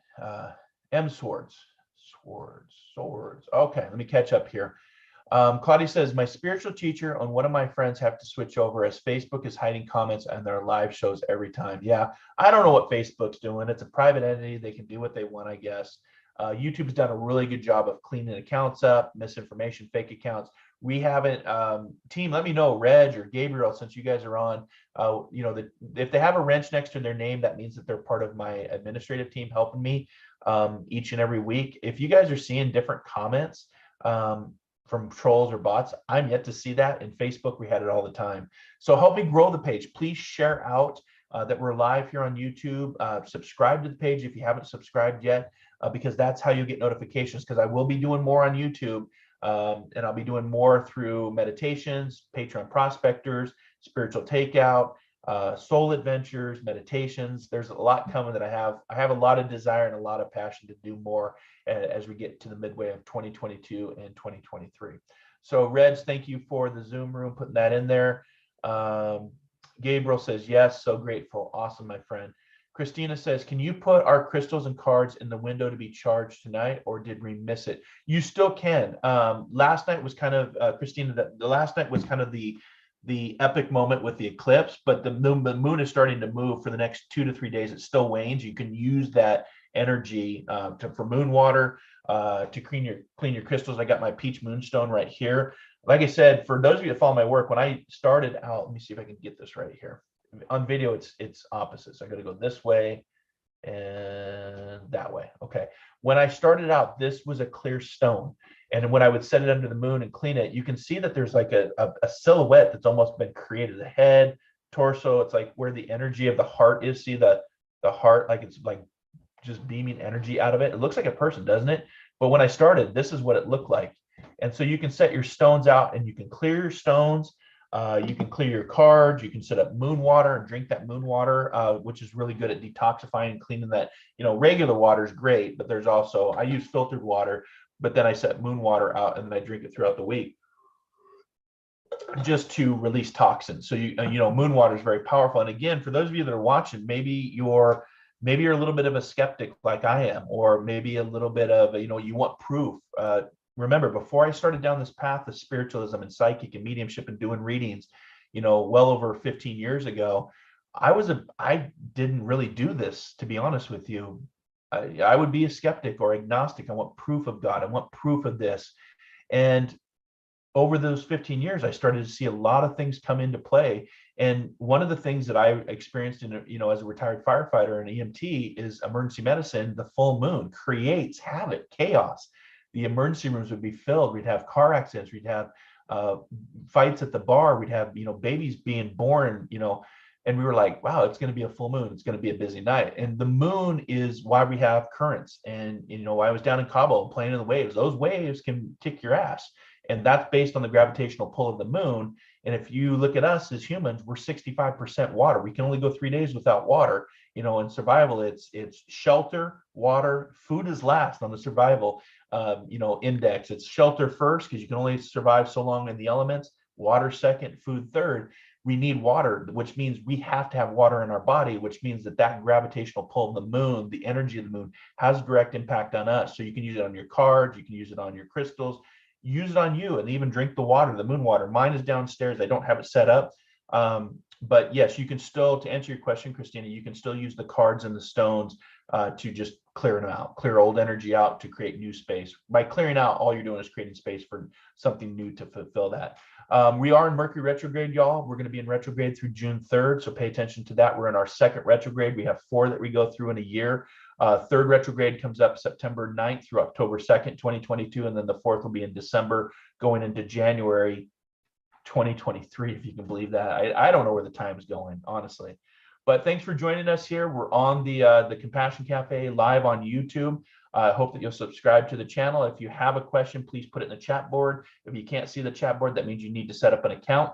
M Swords. Okay, let me catch up here. Claudia says, my spiritual teacher and one of my friends have to switch over as Facebook is hiding comments on their live shows every time. Yeah, I don't know what Facebook's doing. It's a private entity. They can do what they want, I guess. YouTube's done a really good job of cleaning accounts up, misinformation, fake accounts. We haven't, team, let me know, Reg or Gabriel, since you guys are on, if they have a wrench next to their name, that means that they're part of my administrative team helping me each and every week. If you guys are seeing different comments from trolls or bots, I'm yet to see that. In Facebook, we had it all the time. So help me grow the page. Please share out that we're live here on YouTube. Subscribe to the page if you haven't subscribed yet, because that's how you get notifications, because I will be doing more on YouTube. And I'll be doing more through meditations, Patreon prospectors, spiritual takeout, soul adventures, meditations. There's a lot coming that I have a lot of desire and a lot of passion to do more as we get to the midway of 2022 and 2023. So Reg, thank you for the Zoom room, putting that in there. Gabriel says, yes, so grateful. Awesome, my friend. Christina says, can you put our crystals and cards in the window to be charged tonight, or did we miss it? You still can. Last night was kind of, Christina, the last night was kind of the epic moment with the eclipse, but the moon is starting to move for the next 2 to 3 days. It still wanes. You can use that energy for moon water, to clean your crystals. I got my peach moonstone right here. Like I said, for those of you that follow my work, when I started out, let me see if I can get this right here. On video, it's opposite. So I got to go this way and that way. Okay. When I started out, this was a clear stone. And when I would set it under the moon and clean it, you can see that there's like a silhouette that's almost been created. The head, torso, it's like where the energy of the heart is. See the heart, like it's like just beaming energy out of it. It looks like a person, doesn't it? But when I started, this is what it looked like. And so you can set your stones out and you can clear your stones. You can clear your cards. You can set up moon water and drink that moon water, which is really good at detoxifying and cleaning that. Regular water is great, but there's also, I use filtered water, but then I set moon water out and then I drink it throughout the week just to release toxins. So moon water is very powerful. And again, for those of you that are watching, maybe you're a little bit of a skeptic like I am, or maybe a little bit of you want proof. Remember, before I started down this path of spiritualism and psychic and mediumship and doing readings, well over 15 years ago, I didn't really do this, to be honest with you. I would be a skeptic or agnostic. I want proof of God. I want proof of this. And over those 15 years, I started to see a lot of things come into play. And one of the things that I experienced as a retired firefighter and EMT is emergency medicine. The full moon creates havoc, chaos. The emergency rooms would be filled. We'd have car accidents. We'd have fights at the bar. We'd have, babies being born, and we were like, wow, it's going to be a full moon. It's going to be a busy night. And the moon is why we have currents. And, I was down in Cabo playing in the waves. Those waves can kick your ass. And that's based on the gravitational pull of the moon. And if you look at us as humans, we're 65% water. We can only go 3 days without water. In survival, it's shelter, water, food is last on the survival index. It's shelter first, because you can only survive so long in the elements. Water second, food third. We need water, which means we have to have water in our body, which means that gravitational pull of the moon, the energy of the moon, has direct impact on us. So you can use it on your cards, you can use it on your crystals, use it on you, and even drink the water, the moon water. Mine is downstairs. I don't have it set up. But yes, you can still, to answer your question, Christina, you can still use the cards and the stones to just clear them out, clear old energy out to create new space. By clearing out, all you're doing is creating space for something new to fulfill that. We are in Mercury retrograde, y'all. We're going to be in retrograde through June 3rd, so pay attention to that. We're in our second retrograde. We have 4 that we go through in a year. Third retrograde comes up September 9th through October 2nd, 2022, and then the fourth will be in December, going into January 2023, if you can believe that. I don't know where the time is going, honestly. But thanks for joining us here. We're on the Compassion Cafe live on YouTube. I hope that you'll subscribe to the channel. If you have a question, please put it in the chat board. If you can't see the chat board, that means you need to set up an account.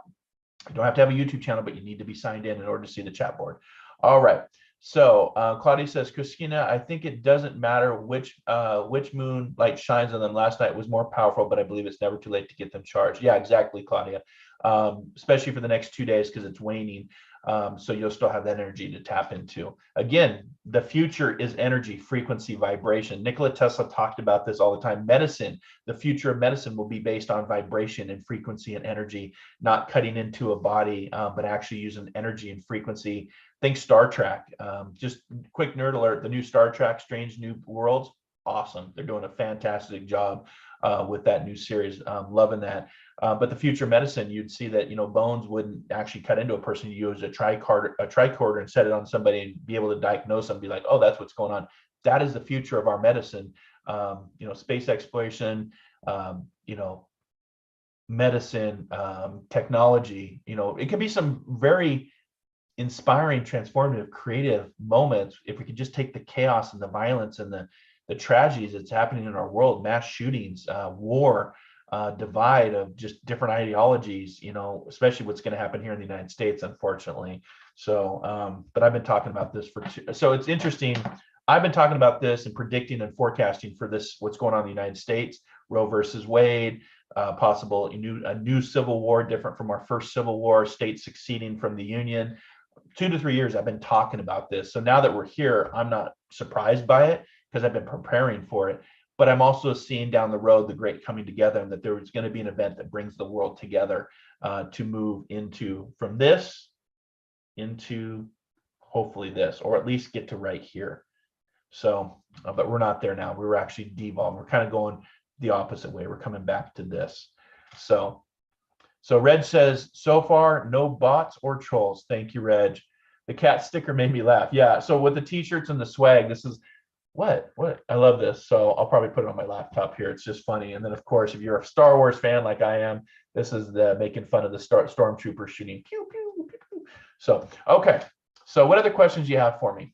You don't have to have a YouTube channel, but you need to be signed in order to see the chat board. All right. So Claudia says, Christina, I think it doesn't matter which moon light shines on them. Last night was more powerful, but I believe it's never too late to get them charged. Yeah, exactly, Claudia. Especially for the next 2 days because it's waning. So you'll still have that energy to tap into. Again, the future is energy, frequency, vibration. Nikola Tesla talked about this all the time. Medicine, the future of medicine will be based on vibration and frequency and energy, not cutting into a body, but actually using energy and frequency. Think Star Trek. Just quick nerd alert, the new Star Trek, Strange New Worlds, awesome. They're doing a fantastic job with that new series. Loving that. But the future of medicine, you'd see that, bones wouldn't actually cut into a person. You use a tricorder and set it on somebody and be able to diagnose them, be like, oh, that's what's going on. That is the future of our medicine. Space exploration, medicine, technology, it can be some very inspiring, transformative, creative moments if we could just take the chaos and the violence and the tragedies that's happening in our world, mass shootings, war, divide of just different ideologies, especially what's going to happen here in the United States, unfortunately. So, but I've been talking about this so it's interesting. I've been talking about this and predicting and forecasting for this, what's going on in the United States, Roe versus Wade, possible a new civil war, different from our first civil war, states succeeding from the Union. 2 to 3 years I've been talking about this. So now that we're here, I'm not surprised by it because I've been preparing for it. But I'm also seeing down the road the great coming together, and that there is going to be an event that brings the world together to move from this into hopefully this, or at least get to right here. So, but we're not there now. We're actually devolved. We're kind of going the opposite way. We're coming back to this. So Reg says, so far, no bots or trolls. Thank you, Reg. The cat sticker made me laugh. Yeah. So with the t-shirts and the swag, this is what I love this. So I'll probably put it on my laptop here. It's just funny. And then of course, if you're a Star Wars fan like I am, this is the making fun of the stormtrooper shooting pew, pew, pew, pew. So okay. So what other questions do you have for me?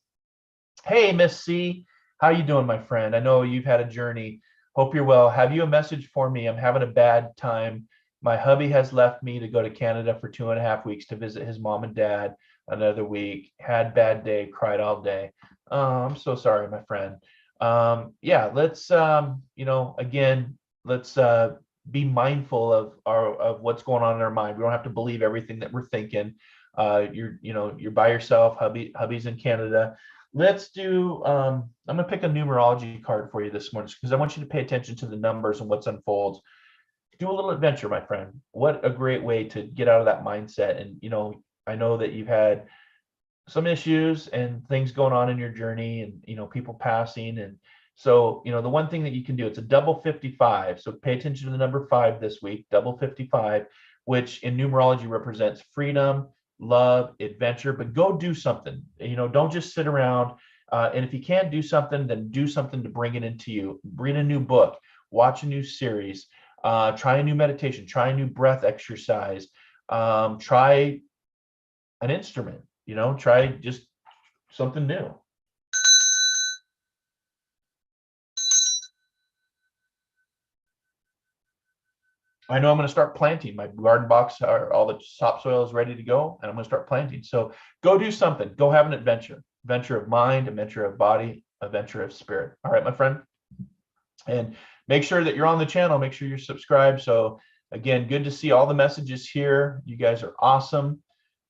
Hey, Miss C, how you doing, my friend? I know you've had a journey. Hope you're well. Have you a message for me? I'm having a bad time. My hubby has left me to go to Canada for 2.5 weeks to visit his mom and dad. Another week, had bad day, cried all day. I'm so sorry, my friend. Yeah, let's again, let's be mindful of what's going on in our mind. We don't have to believe everything that we're thinking. You're by yourself. Hubby's in Canada. Let's do. I'm gonna pick a numerology card for you this morning because I want you to pay attention to the numbers and what's unfolds. Do a little adventure, my friend. What a great way to get out of that mindset. And I know that you've had some issues and things going on in your journey, and people passing, and so the one thing that you can do, it's a double 55. So pay attention to the number 5 this week, double 55, which in numerology represents freedom, love, adventure. But go do something. Don't just sit around. And if you can't do something, then do something to bring it into you. Read a new book, watch a new series, try a new meditation, try a new breath exercise, try an instrument. Try just something new. I know I'm going to start planting. My garden box, all the topsoil is ready to go, and I'm going to start planting. So go do something. Go have an adventure. Adventure of mind, adventure of body, adventure of spirit. All right, my friend. And make sure that you're on the channel. Make sure you're subscribed. So again, good to see all the messages here. You guys are awesome.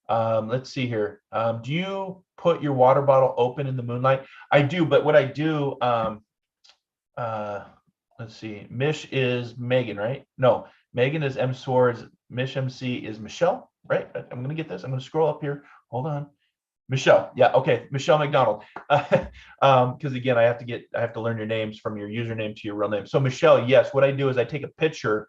Let's see here. Do you put your water bottle open in the moonlight? I do, but what I do, let's see. Mish is Megan, right? No, Megan is M Swords. Mish MC is Michelle. right? I'm going to get this. I'm going to scroll up here. Hold on. Michelle. Yeah. Okay. Michelle McDonald. Because again, I have to learn your names from your username to your real name. So Michelle, yes, what I do is I take a pitcher,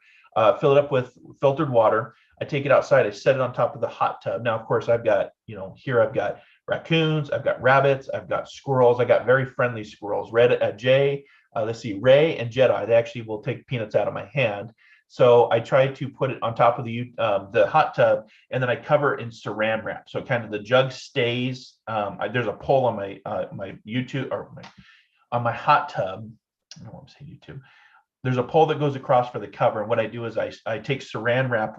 fill it up with filtered water. I take it outside. I set it on top of the hot tub. Now, of course, I've got, here I've got raccoons, I've got rabbits, I've got squirrels. I got very friendly squirrels. Ray and Jedi. They actually will take peanuts out of my hand. So I try to put it on top of the hot tub, and then I cover it in saran wrap. So kind of the jug stays. There's a pole on my YouTube on my hot tub. I don't want to say YouTube. There's a pole that goes across for the cover. And what I do is I take saran wrap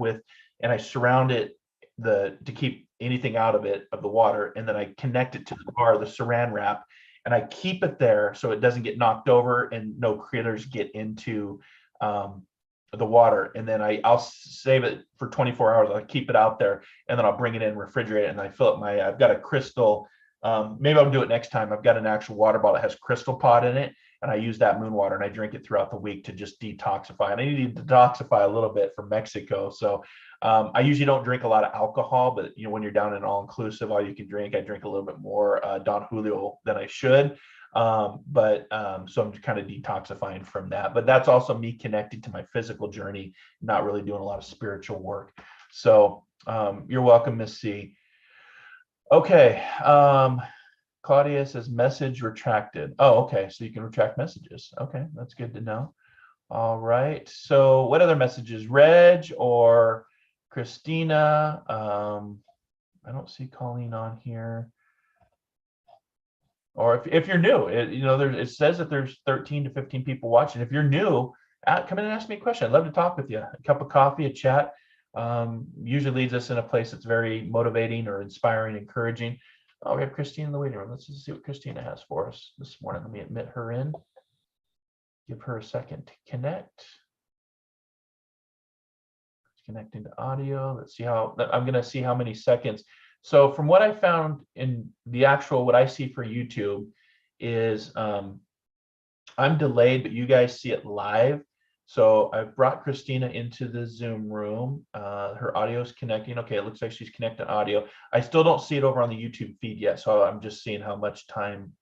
and I surround it to keep anything out of the water. And then I connect it to the bar, the saran wrap, and I keep it there so it doesn't get knocked over and no critters get into the water. And then I'll save it for 24 hours. I'll keep it out there, and then I'll bring it in, refrigerate it, and I fill up I've got a crystal. Maybe I'll do it next time. I've got an actual water bottle that has crystal pot in it, and I use that moon water and I drink it throughout the week to just detoxify. And I need to detoxify a little bit from Mexico. So I usually don't drink a lot of alcohol, but when you're down in all inclusive, all you can drink, I drink a little bit more Don Julio than I should. So I'm kind of detoxifying from that, but that's also me connecting to my physical journey, not really doing a lot of spiritual work. So you're welcome, Miss C. Okay. Claudia says message retracted. Oh, okay. So you can retract messages. Okay. That's good to know. All right. So what other messages? Reg or Christina? I don't see Colleen on here. Or if you're new, it says that there's 13 to 15 people watching. If you're new, come in and ask me a question. I'd love to talk with you. A cup of coffee, a chat, usually leads us in a place that's very motivating or inspiring, encouraging. Oh, we have Christina in the waiting room. Let's just see what Christina has for us this morning. Let me admit her in. Give her a second to connect. It's connecting to audio. Let's see I'm going to see how many seconds. So from what I found in the what I see for YouTube is I'm delayed, but you guys see it live. So I've brought Christina into the Zoom room. Her audio is connecting. Okay, it looks like she's connecting audio. I still don't see it over on the YouTube feed yet, so I'm just seeing how much time.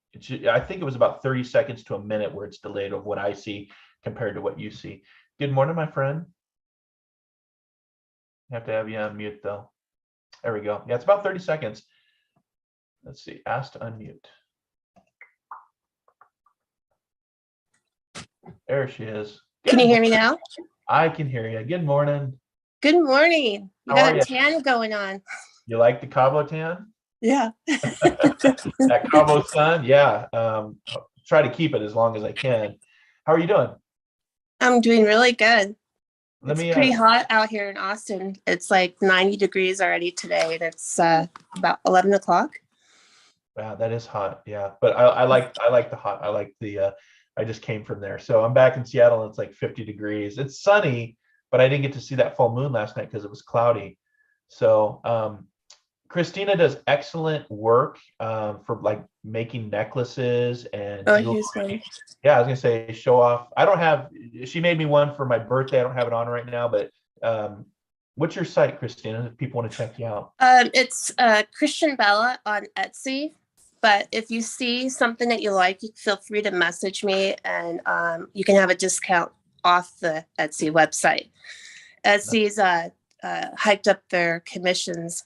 I think it was about 30 seconds to a minute where it's delayed of what I see compared to what you see. Good morning, my friend. I have to have you on mute, though. There we go. Yeah, it's about 30 seconds. Let's see. Ask to unmute. There she is. Can you hear me now? I can hear you. Good morning. Good morning. You got a tan going on. You like the Cabo tan? Yeah. That Cabo sun? Yeah. Try to keep it as long as I can. How are you doing? I'm doing really good. It's pretty hot out here in Austin. It's like 90 degrees already today, and it's about 11 o'clock. Wow, that is hot. Yeah, but I like the hot. I like the. I just came from there, so I'm back in Seattle, and it's like 50 degrees. It's sunny, but I didn't get to see that full moon last night because it was cloudy. So Christina does excellent work for like making necklaces and jewelry. Yeah, I was gonna say show off. She made me one for my birthday. I don't have it on right now, but what's your site, Christina, if people want to check you out? It's Christian Bella on Etsy. But if you see something that you like, feel free to message me, and you can have a discount off the Etsy website. Etsy's hiked up their commissions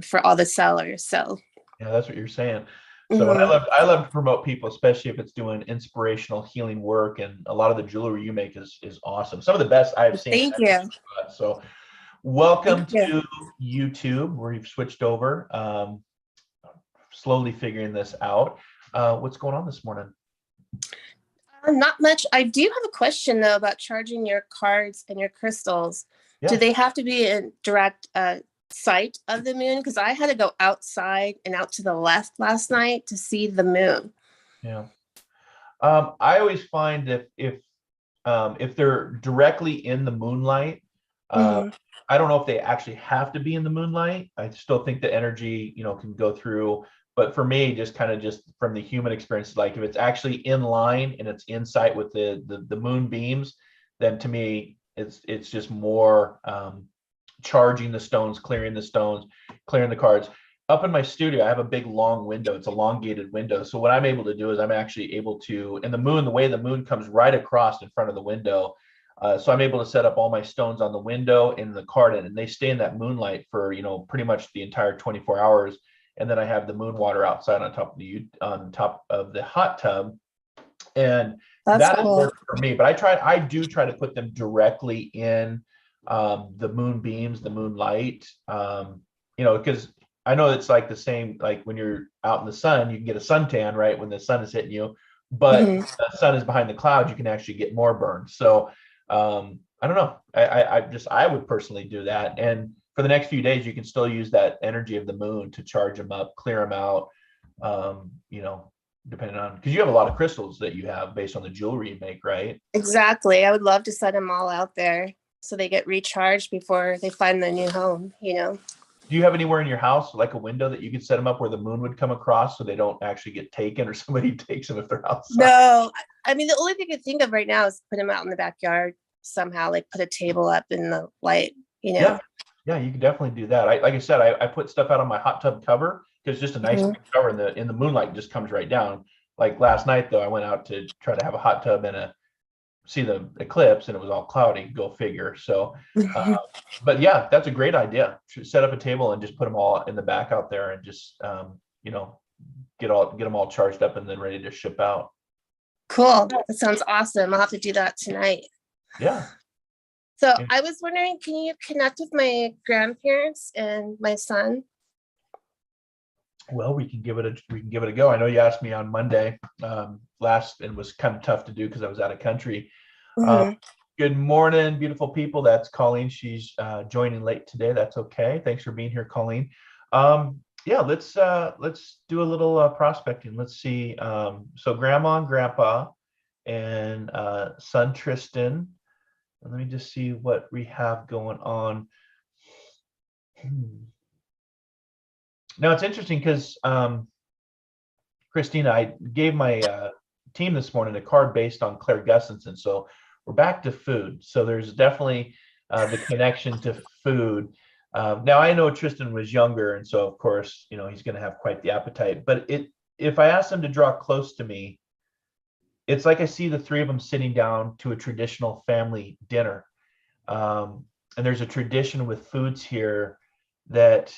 for all the sellers. So yeah, that's what you're saying. So I love to promote people, especially if it's doing inspirational healing work, and a lot of the jewelry you make is awesome. Some of the best I've seen. Thank you. So welcome to YouTube, where you've switched over. Slowly figuring this out. What's going on this morning? Not much. I do have a question though about charging your cards and your crystals. Yeah. Do they have to be in direct sight of the moon? Because I had to go outside and out to the left last night to see the moon. Yeah. I always find that if they're directly in the moonlight, I don't know if they actually have to be in the moonlight. I still think the energy, can go through. But for me, just from the human experience, like if it's actually in line and it's in sight with the moon beams, then to me, it's just more charging the stones, clearing the stones, clearing the cards. Up in my studio, I have a big long window. It's elongated window. So what I'm able to do is I'm actually able to, and the way the moon comes right across in front of the window. So I'm able to set up all my stones on the window and the card in, and they stay in that moonlight for, pretty much the entire 24 hours. And then I have the moon water outside on top of the hot tub. And That's that has cool. worked for me, but I do try to put them directly in the moonbeams, the moonlight, because I know it's like the same, like when you're out in the sun, you can get a suntan, right? When the sun is hitting you, but the sun is behind the clouds, you can actually get more burned. So I don't know. I would personally do that. And for the next few days, you can still use that energy of the moon to charge them up, clear them out, depending on, because you have a lot of crystals that you have based on the jewelry you make, right? Exactly. I would love to set them all out there so they get recharged before they find their new home, Do you have anywhere in your house, like a window that you could set them up where the moon would come across so they don't actually get taken or somebody takes them if they're outside? No, I mean, the only thing I can think of right now is put them out in the backyard somehow, like put a table up in the light, Yeah, you can definitely do that. Like I said, I put stuff out on my hot tub cover because just a nice big cover in the moonlight just comes right down. Like last night though, I went out to try to have a hot tub and see the eclipse, and it was all cloudy. Go figure. So, but yeah, that's a great idea. Set up a table and just put them all in the back out there, and just get them all charged up and then ready to ship out. Cool. That sounds awesome. I'll have to do that tonight. Yeah. So I was wondering, can you connect with my grandparents and my son? Well, we can give it a go. I know you asked me on Monday last, and it was kind of tough to do because I was out of country. Good morning, beautiful people. That's Colleen. She's joining late today. That's okay. Thanks for being here, Colleen. Yeah, let's do a little prospecting. Let's see. So grandma and grandpa and son Tristan. And let me just see what we have going on. Now it's interesting because Christina, I gave my team this morning a card based on Claire Gustafson. So we're back to food. So there's definitely the connection to food. Now I know Tristan was younger, and so of course, he's going to have quite the appetite. But if I ask him to draw close to me, it's like I see the three of them sitting down to a traditional family dinner. And there's a tradition with foods here that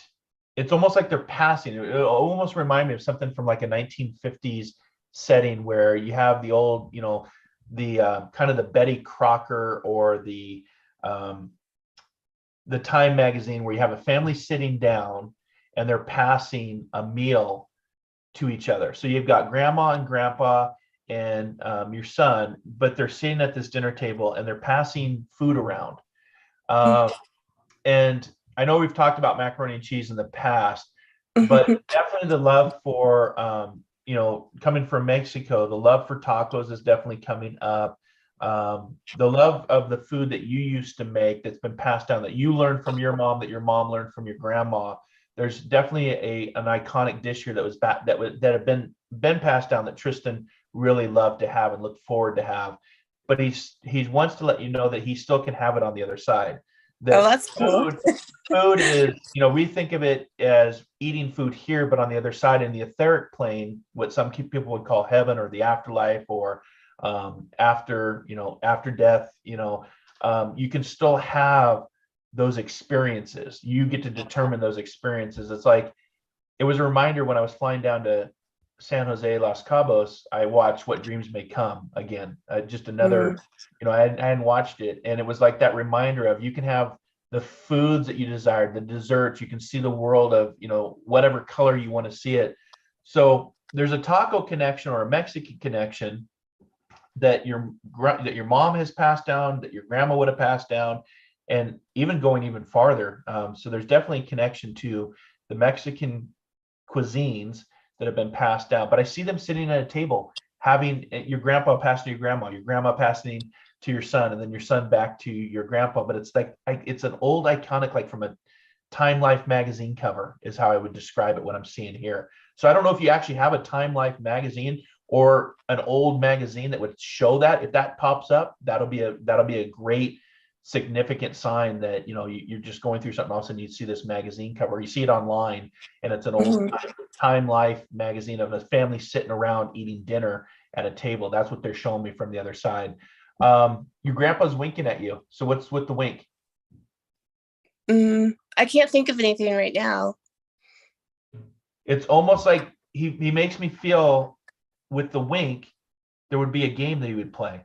it's almost like they're passing. It almost remind me of something from like a 1950s setting where you have the old, the kind of the Betty Crocker or the Time magazine where you have a family sitting down and they're passing a meal to each other. So you've got grandma and grandpa and your son, but they're sitting at this dinner table and they're passing food around. And I know we've talked about macaroni and cheese in the past, but definitely the love for, coming from Mexico, the love for tacos is definitely coming up. The love of the food that you used to make that's been passed down, that you learned from your mom, that your mom learned from your grandma. There's definitely an iconic dish here that have been passed down that Tristan really loved to have and looked forward to have. But he wants to let you know that he still can have it on the other side. That's cool. Food is, we think of it as eating food here, but on the other side in the etheric plane, what some people would call heaven or the afterlife or after death, you can still have those experiences. You get to determine those experiences. It's like, it was a reminder when I was flying down to San Jose, Los Cabos, I watched What Dreams May Come again. Just another, I hadn't watched it. And it was like that reminder of you can have the foods that you desire, the desserts, you can see the world of, whatever color you want to see it. So there's a taco connection or a Mexican connection that your mom has passed down, that your grandma would have passed down, and even going even farther. So there's definitely a connection to the Mexican cuisines that have been passed down. But I see them sitting at a table, having your grandpa passing to your grandma passing to your son, and then your son back to your grandpa. But it's like, it's an old iconic, like from a Time Life magazine cover is how I would describe it, what I'm seeing here. So I don't know if you actually have a Time Life magazine or an old magazine that would show that. If that pops up, that'll be a great significant sign that, you know, you're just going through something, all of a sudden you see this magazine cover, you see it online, and it's an old Time Life magazine of a family sitting around eating dinner at a table. That's what they're showing me from the other side. Your grandpa's winking at you. So what's with the wink? I can't think of anything right now. It's almost like he makes me feel with the wink, there would be a game that he would play.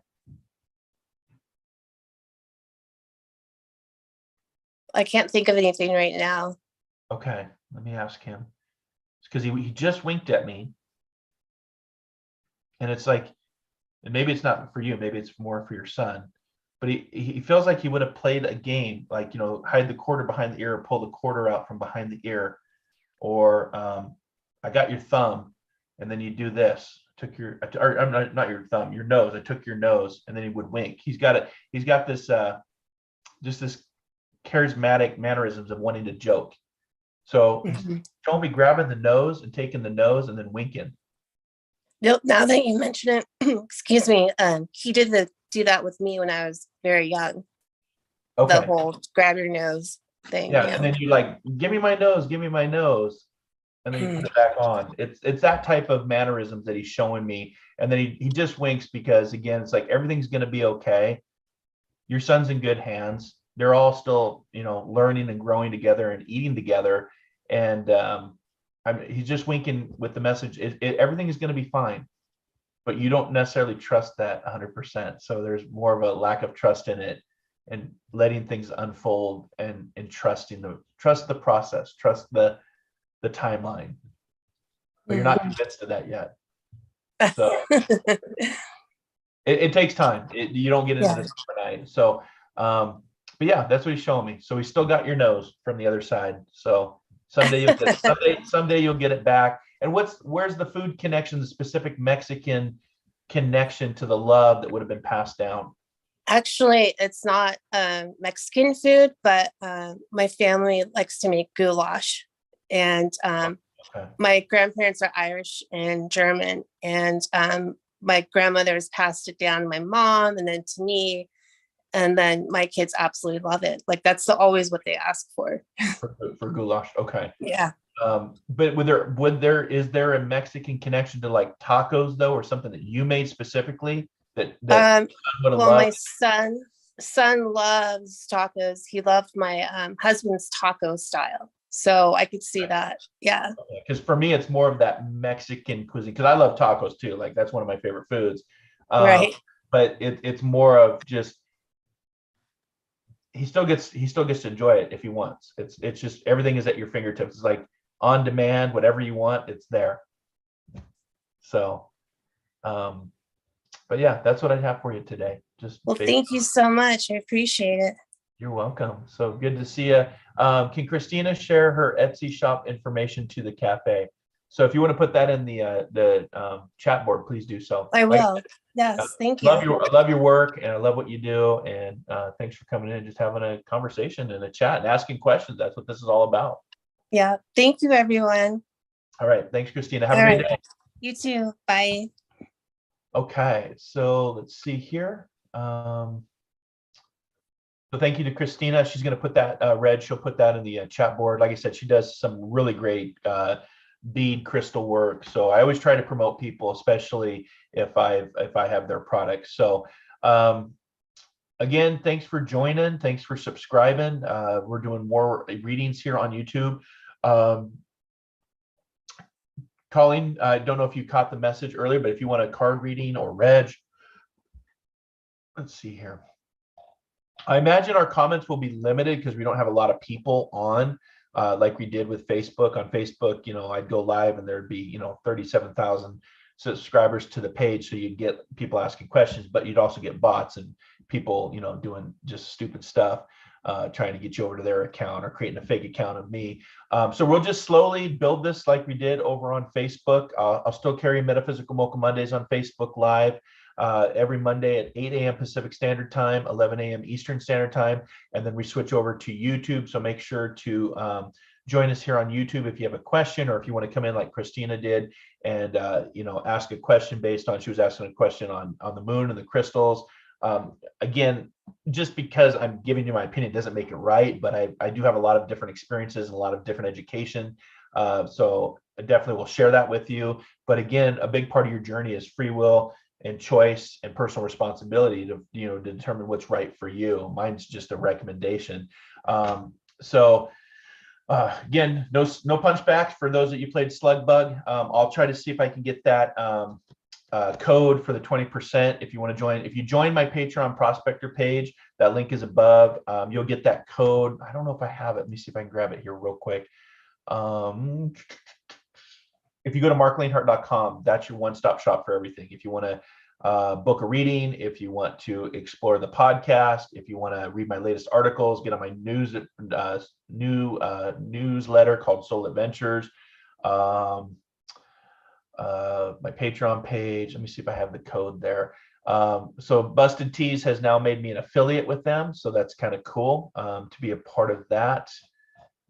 I can't think of anything right now. Okay, let me ask him. It's because he just winked at me. And it's like, and maybe it's not for you, maybe it's more for your son. But he feels like he would have played a game, like, you know, hide the quarter behind the ear, or pull the quarter out from behind the ear, or I got your thumb, and then you do this. Took your, or I'm not your thumb, your nose. I took your nose, and then he would wink. He's got it. He's got this just this charismatic mannerisms of wanting to joke. So he's showing me grabbing the nose and taking the nose and then winking. Nope. Now that you mention it, excuse me. He did do that with me when I was very young. Okay. The whole grab your nose thing. Yeah, and then you like, give me my nose, and then you put it back on. It's that type of mannerisms that he's showing me, and then he just winks because, again, it's like everything's going to be okay. Your son's in good hands. They're all still, you know, learning and growing together and eating together, and he's just winking with the message. Everything is going to be fine, but you don't necessarily trust that 100%. So there's more of a lack of trust in it, and letting things unfold, and trust the process, trust the timeline. But you're not convinced of that yet. So it takes time. You don't get into this overnight. So, but yeah, that's what he's showing me. So he's still got your nose from the other side. So someday you'll get it. Someday you'll get it back. And where's the food connection, the specific Mexican connection to the love that would have been passed down? Actually, it's not Mexican food, but my family likes to make goulash. And my grandparents are Irish and German. And my grandmother's passed it down to my mom and then to me. And then my kids absolutely love it. Like that's always what they ask for. For goulash. Okay. Yeah. But is there a Mexican connection to like tacos though, or something that you made specifically that well, my son loves tacos. He loved my husband's taco style. So I could see that. Yeah. Because for me, it's more of that Mexican cuisine, because I love tacos too. Like that's one of my favorite foods. Right. But it's more of just, he still gets to enjoy it if he wants. It's just everything is at your fingertips. It's like on demand, whatever you want, it's there. So, but yeah, that's what I have for you today. Well, thank you so much. I appreciate it. You're welcome. So good to see you. Can Christina share her Etsy shop information to the cafe? So if you want to put that in the chat board, please do so. I will. Yes, thank you. I love your work, and I love what you do. And thanks for coming in and just having a conversation and a chat and asking questions. That's what this is all about. Yeah. Thank you, everyone. All right. Thanks, Christina. Have a great day. You too. Bye. Okay. So let's see here. So thank you to Christina. She's going to put that, Red, she'll put that in the chat board. Like I said, she does some really great bead crystal work. So I always try to promote people, especially if I have their products. So again, thanks for joining. Thanks for subscribing. We're doing more readings here on YouTube. Colleen, I don't know if you caught the message earlier, but if you want a card reading or Reg, let's see here. I imagine our comments will be limited because we don't have a lot of people on, like we did with Facebook. On Facebook, you know, I'd go live and there'd be, you know, 37,000 subscribers to the page. So you'd get people asking questions, but you'd also get bots and people, you know, doing just stupid stuff, trying to get you over to their account or creating a fake account of me. So we'll just slowly build this like we did over on Facebook. I'll still carry Metaphysical Mocha Mondays on Facebook Live. Every Monday at 8 a.m. Pacific Standard Time, 11 a.m. Eastern Standard Time, and then we switch over to YouTube. So make sure to join us here on YouTube if you have a question, or if you want to come in like Christina did and you know, ask a question based on, she was asking a question on the moon and the crystals. Again, just because I'm giving you my opinion doesn't make it right, but I do have a lot of different experiences and a lot of different education. So I definitely will share that with you. But again, a big part of your journey is free will and choice and personal responsibility to, to determine what's right for you. Mine's just a recommendation. Again, no punchbacks for those that you played Slug Bug. I'll try to see if I can get that code for the 20% if you want to join. If you join my Patreon prospector page, that link is above. You'll get that code. I don't know if I have it. Let me see if I can grab it here real quick. If you go to marclanehart.com, that's your one-stop shop for everything. If you want to book a reading, if you want to explore the podcast, if you want to read my latest articles, get on my newsletter called Soul Adventures, my Patreon page. Let me see if I have the code there. So Busted Tees has now made me an affiliate with them, so that's kind of cool to be a part of that.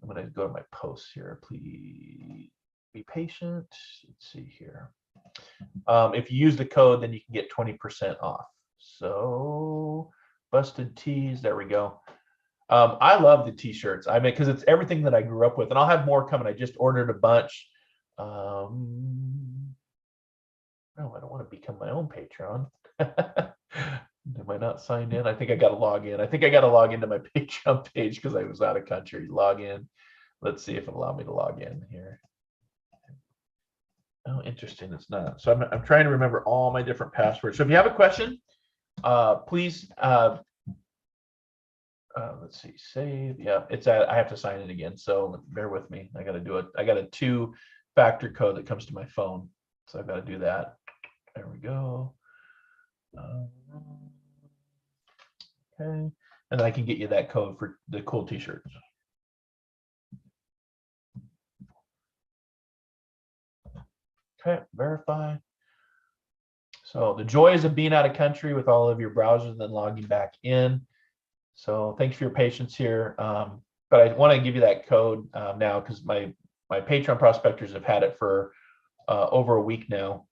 I'm going to go to my posts here. Please be patient. Let's see here. If you use the code, then you can get 20% off. So Busted Tees, there we go. I love the t-shirts. I mean, because it's everything that I grew up with, and I'll have more coming. I just ordered a bunch. No, I don't want to become my own Patreon. Am I not signed in? I think I got to log in. I think I got to log into my Patreon page because I was out of country. Log in. Let's see if it'll allow me to log in here. Oh, interesting. It's not. So I'm trying to remember all my different passwords. So if you have a question, please, let's see, save. Yeah, I have to sign in again. So bear with me. I got to do it. I got a 2-factor code that comes to my phone. So I've got to do that. There we go. Okay. And I can get you that code for the cool t-shirts. Okay, verify. So the joys of being out of country with all of your browsers and then logging back in. So thanks for your patience here. But I want to give you that code now because my Patreon prospectors have had it for over a week now.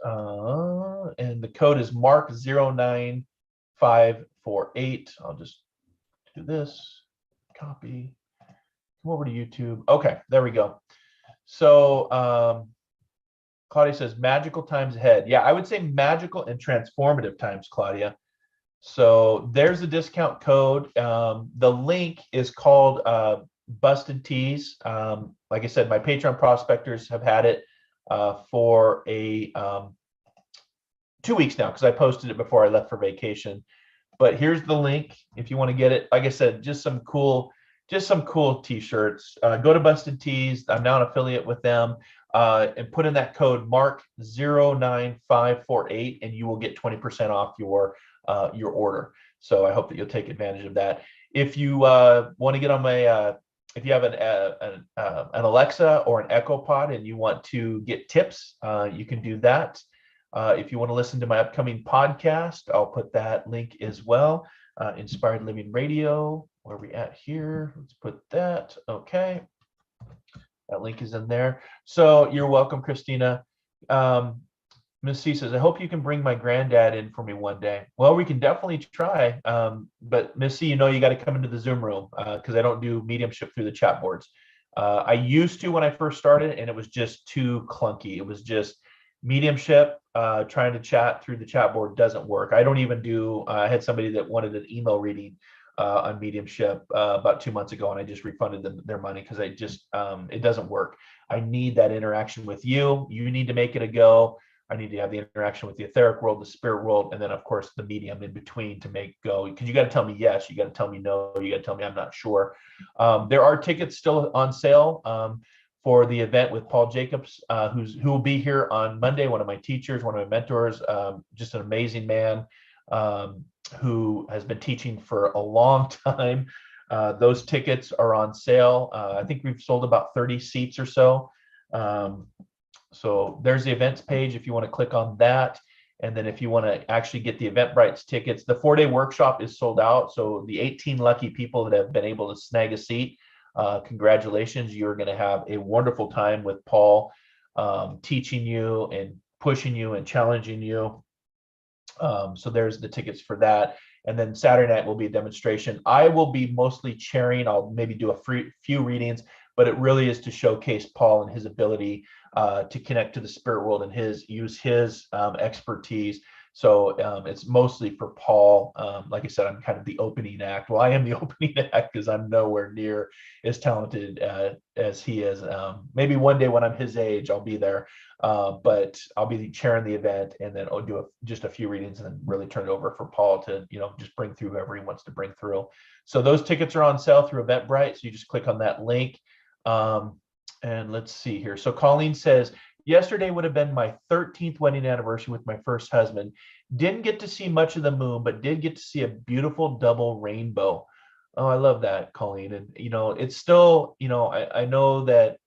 And the code is Marc09548. I'll just do this, copy, come over to YouTube. Okay, there we go. So Claudia says magical times ahead. Yeah, I would say magical and transformative times, Claudia. So there's a discount code. The link is called Busted Tees. Like I said, my Patreon prospectors have had it for 2 weeks now because I posted it before I left for vacation. But here's the link if you want to get it. Like I said, just some cool t-shirts. Go to Busted Tees. I'm now an affiliate with them. And put in that code Marc09548 and you will get 20% off your order. So I hope that you'll take advantage of that. If you want to get on my if you have an Alexa or an Echo Pod and you want to get tips, you can do that. If you want to listen to my upcoming podcast, I'll put that link as well. Inspired Living Radio. Where are we at here? Let's put that. Okay. That link is in there. So you're welcome, Christina. Ms. C says, I hope you can bring my granddad in for me one day. Well, we can definitely try. But Ms. C, you got to come into the Zoom room because I don't do mediumship through the chat boards. I used to when I first started, and it was just too clunky. It was just mediumship. Trying to chat through the chat board doesn't work. I don't even do, I had somebody that wanted an email reading on mediumship about 2 months ago, and I just refunded them their money because it doesn't work. I need that interaction with you. You need to make it a go. I need to have the interaction with the etheric world, the spirit world, and then of course the medium in between to make go. Because you got to tell me yes, you got to tell me no, you got to tell me I'm not sure. There are tickets still on sale for the event with Paul Jacobs, who will be here on Monday. One of my teachers, one of my mentors, just an amazing man. Who has been teaching for a long time. Those tickets are on sale. I think we've sold about 30 seats or so. So there's the events page if you want to click on that. And then if you want to actually get the Eventbrite's tickets, the 4-day workshop is sold out. So the 18 lucky people that have been able to snag a seat, congratulations. You're going to have a wonderful time with Paul teaching you and pushing you and challenging you. So there's the tickets for that. And then Saturday night will be a demonstration. I will be mostly chairing. I'll maybe do a few readings, but it really is to showcase Paul and his ability to connect to the spirit world and use his expertise. So it's mostly for Paul. Like I said, I'm kind of the opening act. Well, I am the opening act because I'm nowhere near as talented as he is. Maybe one day when I'm his age, I'll be there. But I'll be chairing the event, and then I'll do just a few readings and then really turn it over for Paul to, just bring through whoever he wants to bring through. So those tickets are on sale through Eventbrite. So you just click on that link. And let's see here. So Colleen says, yesterday would have been my 13th wedding anniversary with my first husband. Didn't get to see much of the moon, but did get to see a beautiful double rainbow. Oh, I love that, Colleen. And, it's still, I know that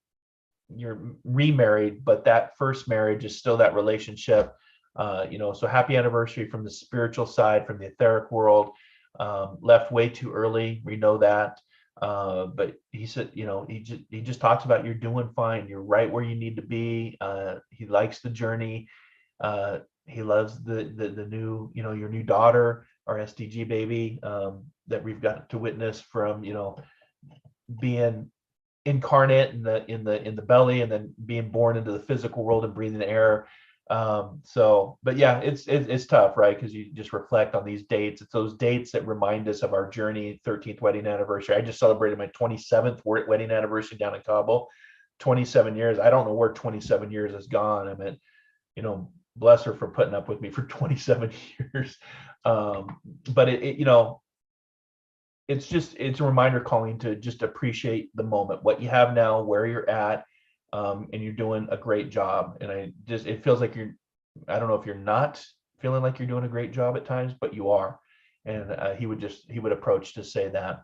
you're remarried, but that first marriage is still that relationship. So happy anniversary from the spiritual side, from the etheric world. Left way too early. We know that. But he said, he just talks about you're doing fine. You're right where you need to be. He likes the journey. He loves the new, your new daughter, our SDG baby, that we've got to witness from, being incarnate in the belly and then being born into the physical world and breathing the air. But yeah, it's tough, right? Because you just reflect on these dates. It's those dates that remind us of our journey. 13th wedding anniversary. I just celebrated my 27th wedding anniversary down in Cabo. 27 years. I don't know where 27 years has gone. I mean, bless her for putting up with me for 27 years. But it's a reminder, Colleen, to just appreciate the moment, what you have now, where you're at. And you're doing a great job. And it feels like I don't know if you're not feeling like you're doing a great job at times, but you are. And he would approach to say that.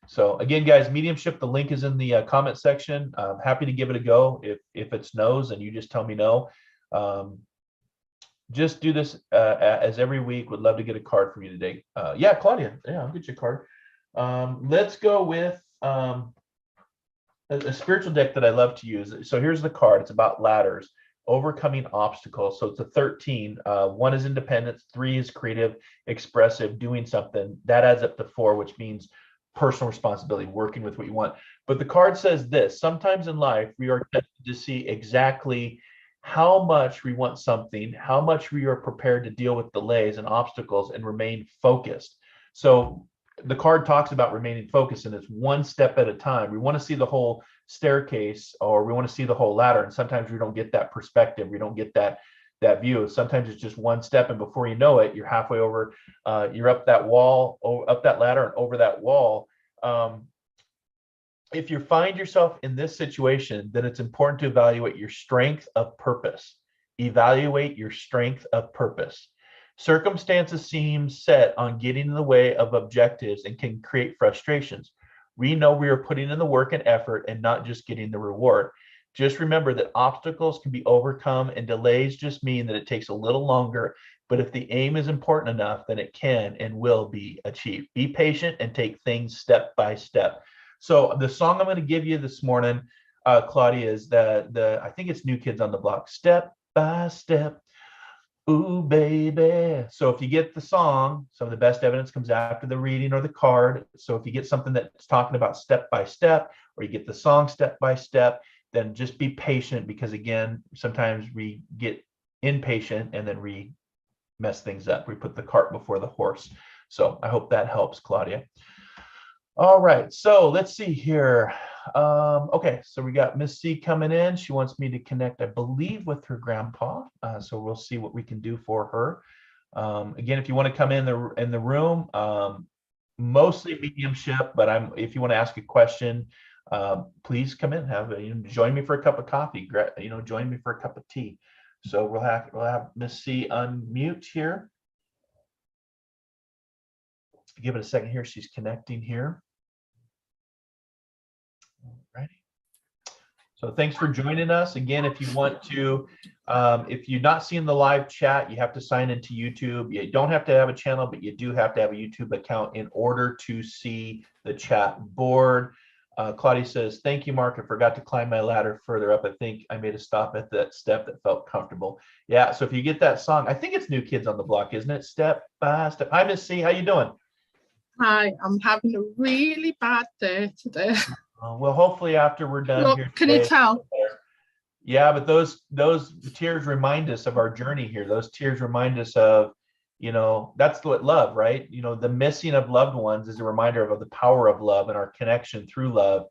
So again, guys, Mediumship, the link is in the comment section. I'm happy to give it a go. If it's no's, and you just tell me no. Just do this as every week. Would love to get a card from you today. Yeah, Claudia. Yeah, I'll get you a card. Let's go with a spiritual deck that I love to use. So here's the card. It's about ladders, overcoming obstacles. So it's a 13. 1 is independence, 3 is creative, expressive, doing something. That adds up to 4, which means personal responsibility, working with what you want. But the card says this: sometimes in life, we are tested to see exactly how much we want something, how much we are prepared to deal with delays and obstacles and remain focused. So the card talks about remaining focused, and it's one step at a time. We want to see the whole staircase, or we want to see the whole ladder. And sometimes we don't get that perspective. We don't get that view. Sometimes it's just one step, and before you know it, you're halfway over. You're up that wall, up that ladder, and over that wall. If you find yourself in this situation, then it's important to evaluate your strength of purpose. Evaluate your strength of purpose. Circumstances seem set on getting in the way of objectives and can create frustrations. We know we are putting in the work and effort and not just getting the reward. Just remember that obstacles can be overcome, and delays just mean that it takes a little longer. But if the aim is important enough, then it can and will be achieved. Be patient and take things step by step. So the song I'm going to give you this morning, Claudia, is I think it's New Kids on the Block. Step by step. Ooh, baby. So if you get the song, some of the best evidence comes after the reading or the card. So if you get something that's talking about step by step, or you get the song step by step, then just be patient, because again, sometimes we get impatient and then we mess things up. We put the cart before the horse. So I hope that helps, Claudia. All right, so let's see here. Okay, so we got Miss C coming in. She wants me to connect, I believe, with her grandpa. So we'll see what we can do for her. Again, if you want to come in the room, mostly mediumship, but if you want to ask a question, please come in. Join me for a cup of coffee. Join me for a cup of tea. So we'll have Miss C unmute here. Give it a second here. She's connecting here. Alrighty. So thanks for joining us. Again, if you want to, if you're not seeing the live chat, you have to sign into YouTube. You don't have to have a channel, but you do have to have a YouTube account in order to see the chat board. Claudia says, thank you, Mark. I forgot to climb my ladder further up. I think I made a stop at that step that felt comfortable. Yeah, so if you get that song, I think it's New Kids on the Block, isn't it? Step by step. Hi, Miss C, how you doing? Hi, I'm having a really bad day today. Well, hopefully after we're done Look, here can you today, tell? yeah, but those tears remind us of our journey here. Those tears remind us of, that's what love, right? The missing of loved ones is a reminder of the power of love and our connection through love.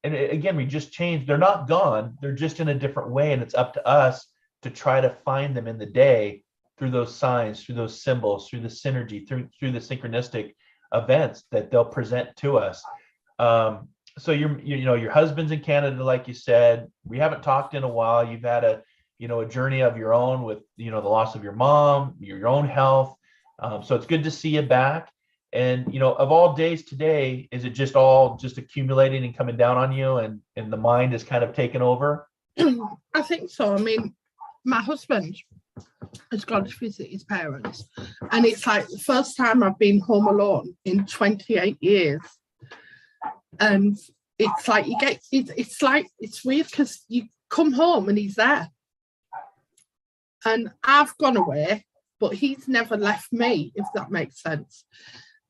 Again, we just changed. They're not gone. They're just in a different way. And it's up to us to try to find them in the day through those signs, through those symbols, through the synergy, through the synchronistic events that they'll present to us. So your husband's in Canada, like you said. We haven't talked in a while. You've had a journey of your own with, the loss of your mom, your own health. So it's good to see you back. And, of all days today, is it just all just accumulating and coming down on you and the mind is kind of taken over? I think so. I mean, my husband has gone to visit his parents, and it's like the first time I've been home alone in 28 years. And it's like it's weird because you come home and he's there. And I've gone away, but he's never left me, if that makes sense.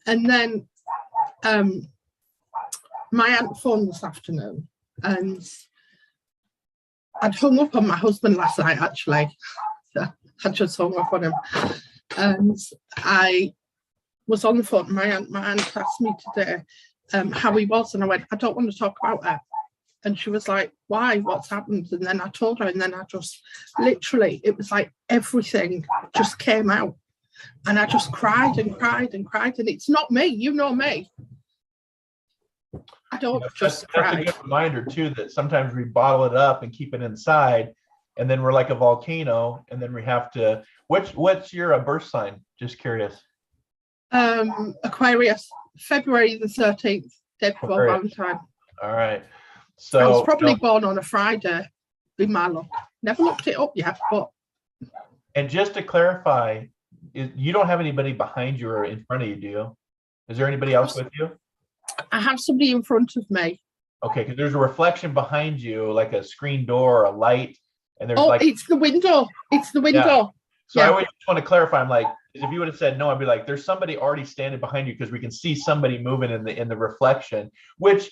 And then my aunt phoned this afternoon, and I'd hung up on my husband last night, actually. I just hung up on him. And I was on the phone. My aunt asked me today how he was, and I went, I don't want to talk about that. And she was like, why? What's happened? And then I told her, and then I just literally, it was like everything just came out. And I just cried and cried and cried. And it's not me, you know me. I don't just cry. That's a good reminder too, that sometimes we bottle it up and keep it inside, and then we're like a volcano, and then we have to, what's your birth sign? Just curious. Aquarius, February the 13th, day before Valentine. All right. So I was probably born on a Friday, be my luck. Never looked it up yet, but. And just to clarify, you don't have anybody behind you or in front of you, do you? Is there anybody else with you? I have somebody in front of me. Okay, because there's a reflection behind you, like a screen door or a light, and there's it's the window. It's the window. Yeah. So I always want to clarify. I'm like, if you would have said no, I'd be like, there's somebody already standing behind you, because we can see somebody moving in the reflection, which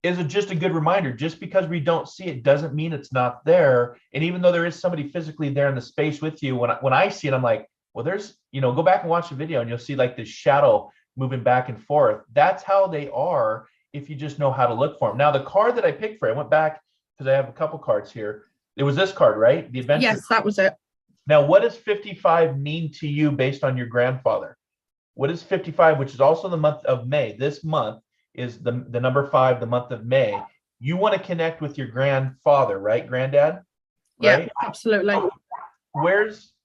is just a good reminder. Just because we don't see it doesn't mean it's not there. And even though there is somebody physically there in the space with you, when I see it, I'm like, well, there's, go back and watch the video and you'll see like this shadow moving back and forth. That's how they are, if you just know how to look for them. Now, the card that I picked for you, I went back because I have a couple cards here. It was this card, right? The adventure. Yes, that was it. Now, what does 55 mean to you based on your grandfather? What is 55, which is also the month of May? This month is the number 5, the month of May. You want to connect with your grandfather, right? Granddad? Right? Yeah, absolutely.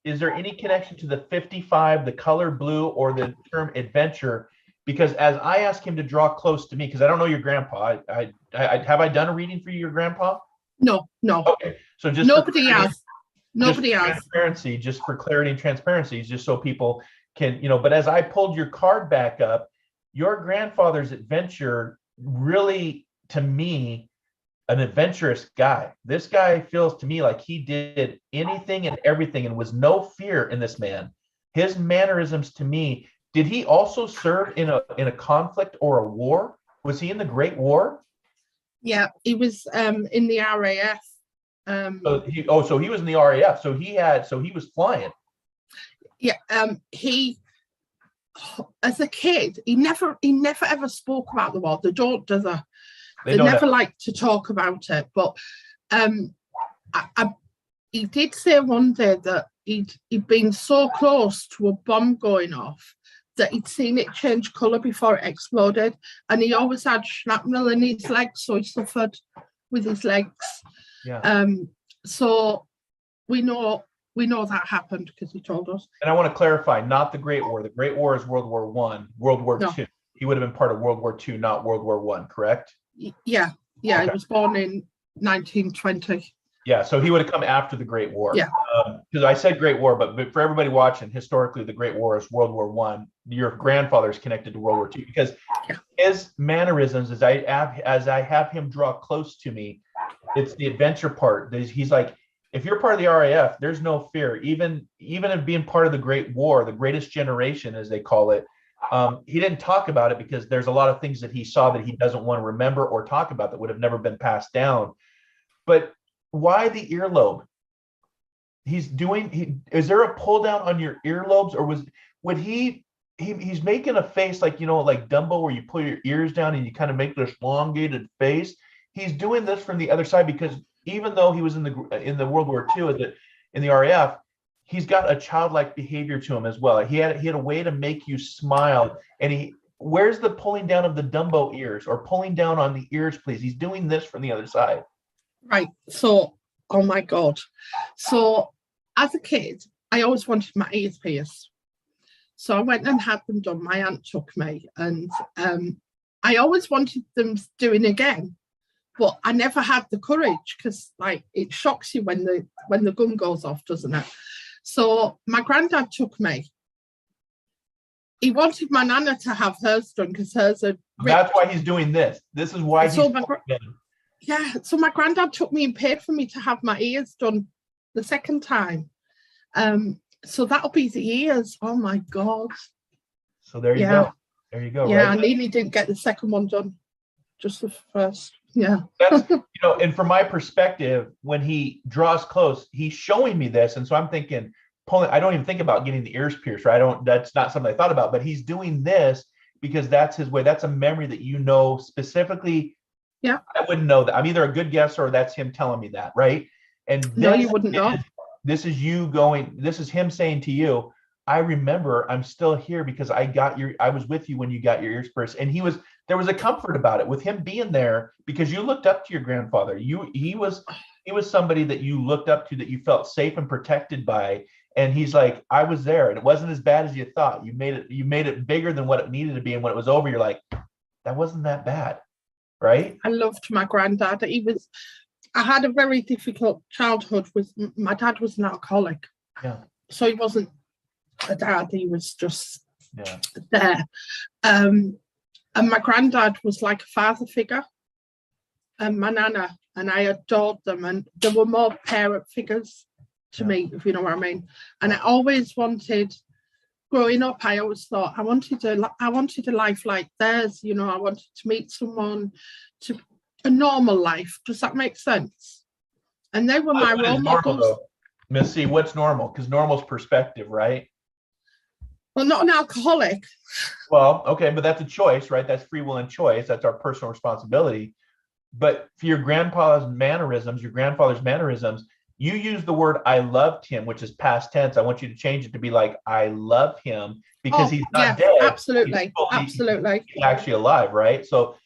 Is there any connection to the 55, the color blue, or the term adventure? Because as I ask him to draw close to me, because I don't know your grandpa, I have I done a reading for your grandpa? No. Okay, so just nobody has. Nobody has. Transparency, just for clarity and transparency, just so people can, But as I pulled your card back up, your grandfather's adventure really, to me, an adventurous guy. This guy feels to me like he did anything and everything, and was no fear in this man. His mannerisms to me. Did he also serve in a conflict or a war? Was he in the Great War? Yeah, he was in the RAF. So he was in the RAF. So he was flying. Yeah, he, as a kid, he never ever spoke about the war. They don't, do they? They never like to talk about it. But he did say one day that he'd been so close to a bomb going off that he'd seen it change colour before it exploded, and he always had shrapnel in his legs, so he suffered with his legs. Yeah. So we know that happened because he told us. And I want to clarify, not the Great War. The Great War is World War I, World War II. He would have been part of World War II, not World War I, correct? Yeah. Okay. He was born in 1920. Yeah, so he would have come after the Great War. Yeah. Because I said Great War, but for everybody watching, historically, the Great War is World War I. Your grandfather is connected to World War II, because his mannerisms as I have him draw close to me, it's the adventure part. He's like, if you're part of the RAF, there's no fear. Even of being part of the Great War, the greatest generation, as they call it. He didn't talk about it because there's a lot of things that he saw that he doesn't want to remember or talk about that would have never been passed down. But why the earlobe? Is there a pull down on your earlobes, or he's making a face like, like Dumbo, where you pull your ears down and you kind of make this elongated face. He's doing this from the other side because even though he was in the World War II in the RAF, he's got a childlike behavior to him as well. He had a way to make you smile. And where's the pulling down of the Dumbo ears, or pulling down on the ears, please? He's doing this from the other side. Right. So, oh my God. So as a kid, I always wanted my ears pierced. So I went and had them done. My aunt took me, and I always wanted them doing again, but I never had the courage because, like, it shocks you when the gun goes off, doesn't it? So my granddad took me. He wanted my nana to have hers done because hers are. That's why he's doing this. This is why he's. Yeah. So my granddad took me and paid for me to have my ears done the second time. So that'll be the ears. Oh my God. So there you go. There you go. Yeah, right? I nearly didn't get the second one done. Just the first. Yeah. That's, and from my perspective, when he draws close, he's showing me this. And so I'm thinking, I don't even think about getting the ears pierced, right? That's not something I thought about, but he's doing this because that's his way. That's a memory that specifically. Yeah. I wouldn't know that. I'm either a good guesser or that's him telling me that, right? And no, you wouldn't know. This is him saying to you, I remember I'm still here because I was with you when you got your ears pierced. And there was a comfort about it with him being there because you looked up to your grandfather. He was somebody that you looked up to, that you felt safe and protected by. And he's like, I was there, and it wasn't as bad as you thought. You made it bigger than what it needed to be. And when it was over, you're like, that wasn't that bad. Right? I loved my granddad. I had a very difficult childhood. My dad was an alcoholic. Yeah. So he wasn't a dad, he was just there. And my granddad was like a father figure. And my nana, and I adored them. And there were more parent figures to me, if you know what I mean. And I always wanted, growing up, I always thought I wanted a life like theirs. I wanted to meet someone, to a normal life. Does that make sense? And they were my role models. Miss C, what's normal? Because normal's perspective, right? Well, not an alcoholic. Well, okay, but that's a choice, right? That's free will and choice. That's our personal responsibility. But for your grandfather's mannerisms, you use the word "I loved him," which is past tense. I want you to change it to be like, "I love him," because he's not dead. Absolutely, absolutely. He's actually alive, right? So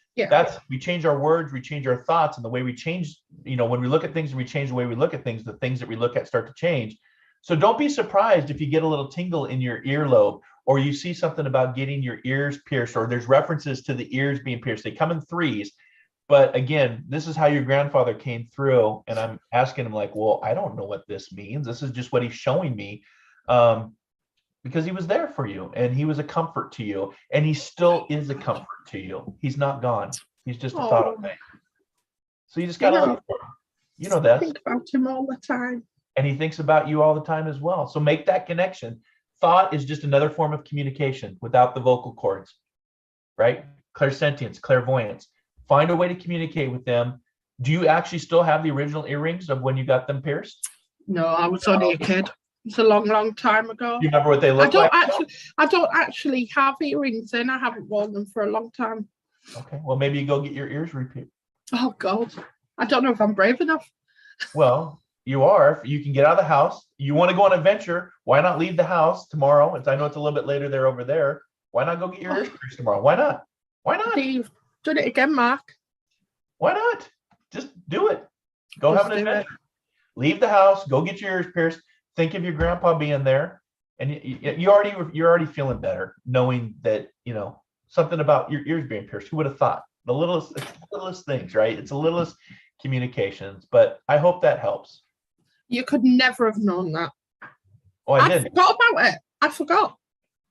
we change our words, we change our thoughts, and the way we change. When we look at things and we change the way we look at things, the things that we look at start to change. So don't be surprised if you get a little tingle in your earlobe, or you see something about getting your ears pierced, or there's references to the ears being pierced. They come in threes. But again, this is how your grandfather came through. And I'm asking him like, well, I don't know what this means. This is just what he's showing me. Because he was there for you, and he was a comfort to you, and he still is a comfort to you. He's not gone. He's just a thought away. So you just got to look for him. That. I think about him all the time. And he thinks about you all the time as well. So make that connection. Thought is just another form of communication without the vocal cords, right? Clairsentience, clairvoyance. Find a way to communicate with them. Do you actually still have the original earrings of when you got them pierced? No, I was only a kid. It's a long, long time ago. Do you remember what they look like? I don't actually have earrings in. I haven't worn them for a long time. Okay. Well, maybe you go get your ears repaired. Oh, God. I don't know if I'm brave enough. Well, you are. You can get out of the house. You want to go on an adventure. Why not leave the house tomorrow? I know it's a little bit later there over there. Why not go get your ears pierced tomorrow? Why not? Why not? Steve, do it again, Mark. Why not? Just do it. Go have an adventure. Leave the house. Go get your ears pierced. Think of your grandpa being there, and you're already feeling better, knowing that something about your ears being pierced. Who would have thought? The littlest things, right? It's the littlest communications. But I hope that helps. You could never have known that. Oh, I did. forgot about it. I forgot.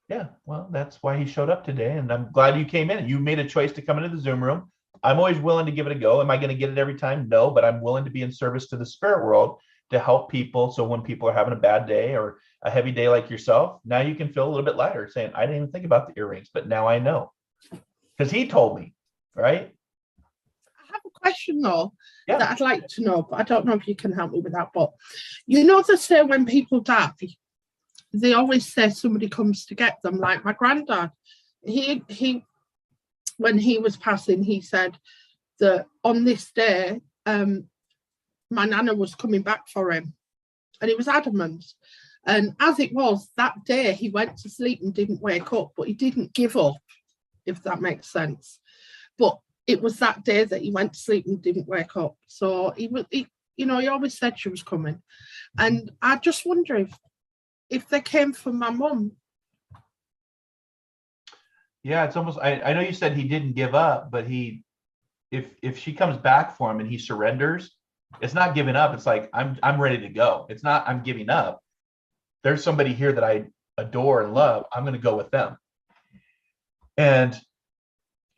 Yeah, well, that's why he showed up today, and I'm glad you came in. You made a choice to come into the Zoom room. I'm always willing to give it a go. Am I going to get it every time? No, but I'm willing to be in service to the spirit world to help people. So when people are having a bad day or a heavy day like yourself, now you can feel a little bit lighter saying, I didn't even think about the earrings, but now I know. Because he told me, right? I have a question though Yeah. that I'd like to know, but I don't know if you can help me with that. But you know, they say when people die, they always say somebody comes to get them. Like my granddad, he when he was passing, he said that on this day, my nana was coming back for him, and he was adamant. And as it was, that day he went to sleep and didn't wake up, but he didn't give up, if that makes sense. But it was that day that he went to sleep and didn't wake up. So he always said she was coming. And I just wonder if they came for my mum. Yeah, it's almost, I know you said he didn't give up, but if she comes back for him and he surrenders, it's not giving up. It's like, I'm ready to go. It's not, I'm giving up. There's somebody here that I adore and love. I'm going to go with them. And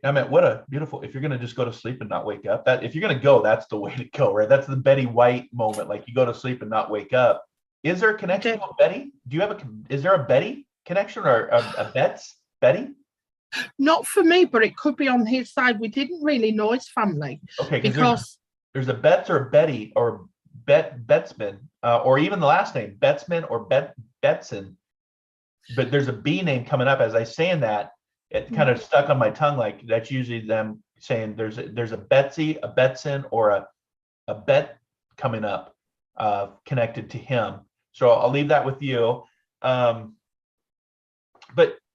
I mean, what a beautiful, if you're going to just go to sleep and not wake up, that if you're going to go, that's the way to go, right? That's the Betty White moment. Like you go to sleep and not wake up. Is there a connection with Betty? Is there a Betty connection or a Betty? Not for me, but it could be on his side. We didn't really know his family. Okay, because there's a Betts or a Betty or Bettsman, or even the last name, Bettsman or Betson. But there's a B name coming up as I saying that. It kind of stuck on my tongue, like that's usually them saying there's a Betsy, a Betson, or a Bet coming up connected to him. So I'll leave that with you. But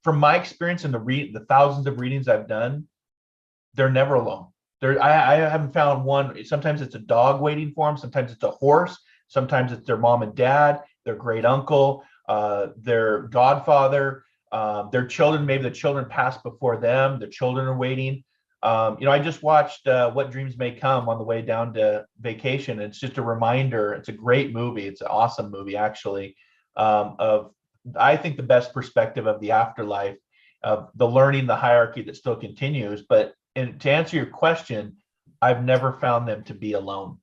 from my experience in the thousands of readings I've done, they're never alone. I haven't found one. Sometimes it's a dog waiting for them. Sometimes it's a horse. Sometimes it's their mom and dad, their great uncle, their godfather, their children. Maybe the children passed before them. The children are waiting. I just watched What Dreams May Come on the way down to vacation. It's just a reminder. It's a great movie. It's an awesome movie, actually, of, I think, the best perspective of the afterlife, of the learning, the hierarchy that still continues. But to answer your question, I've never found them to be alone.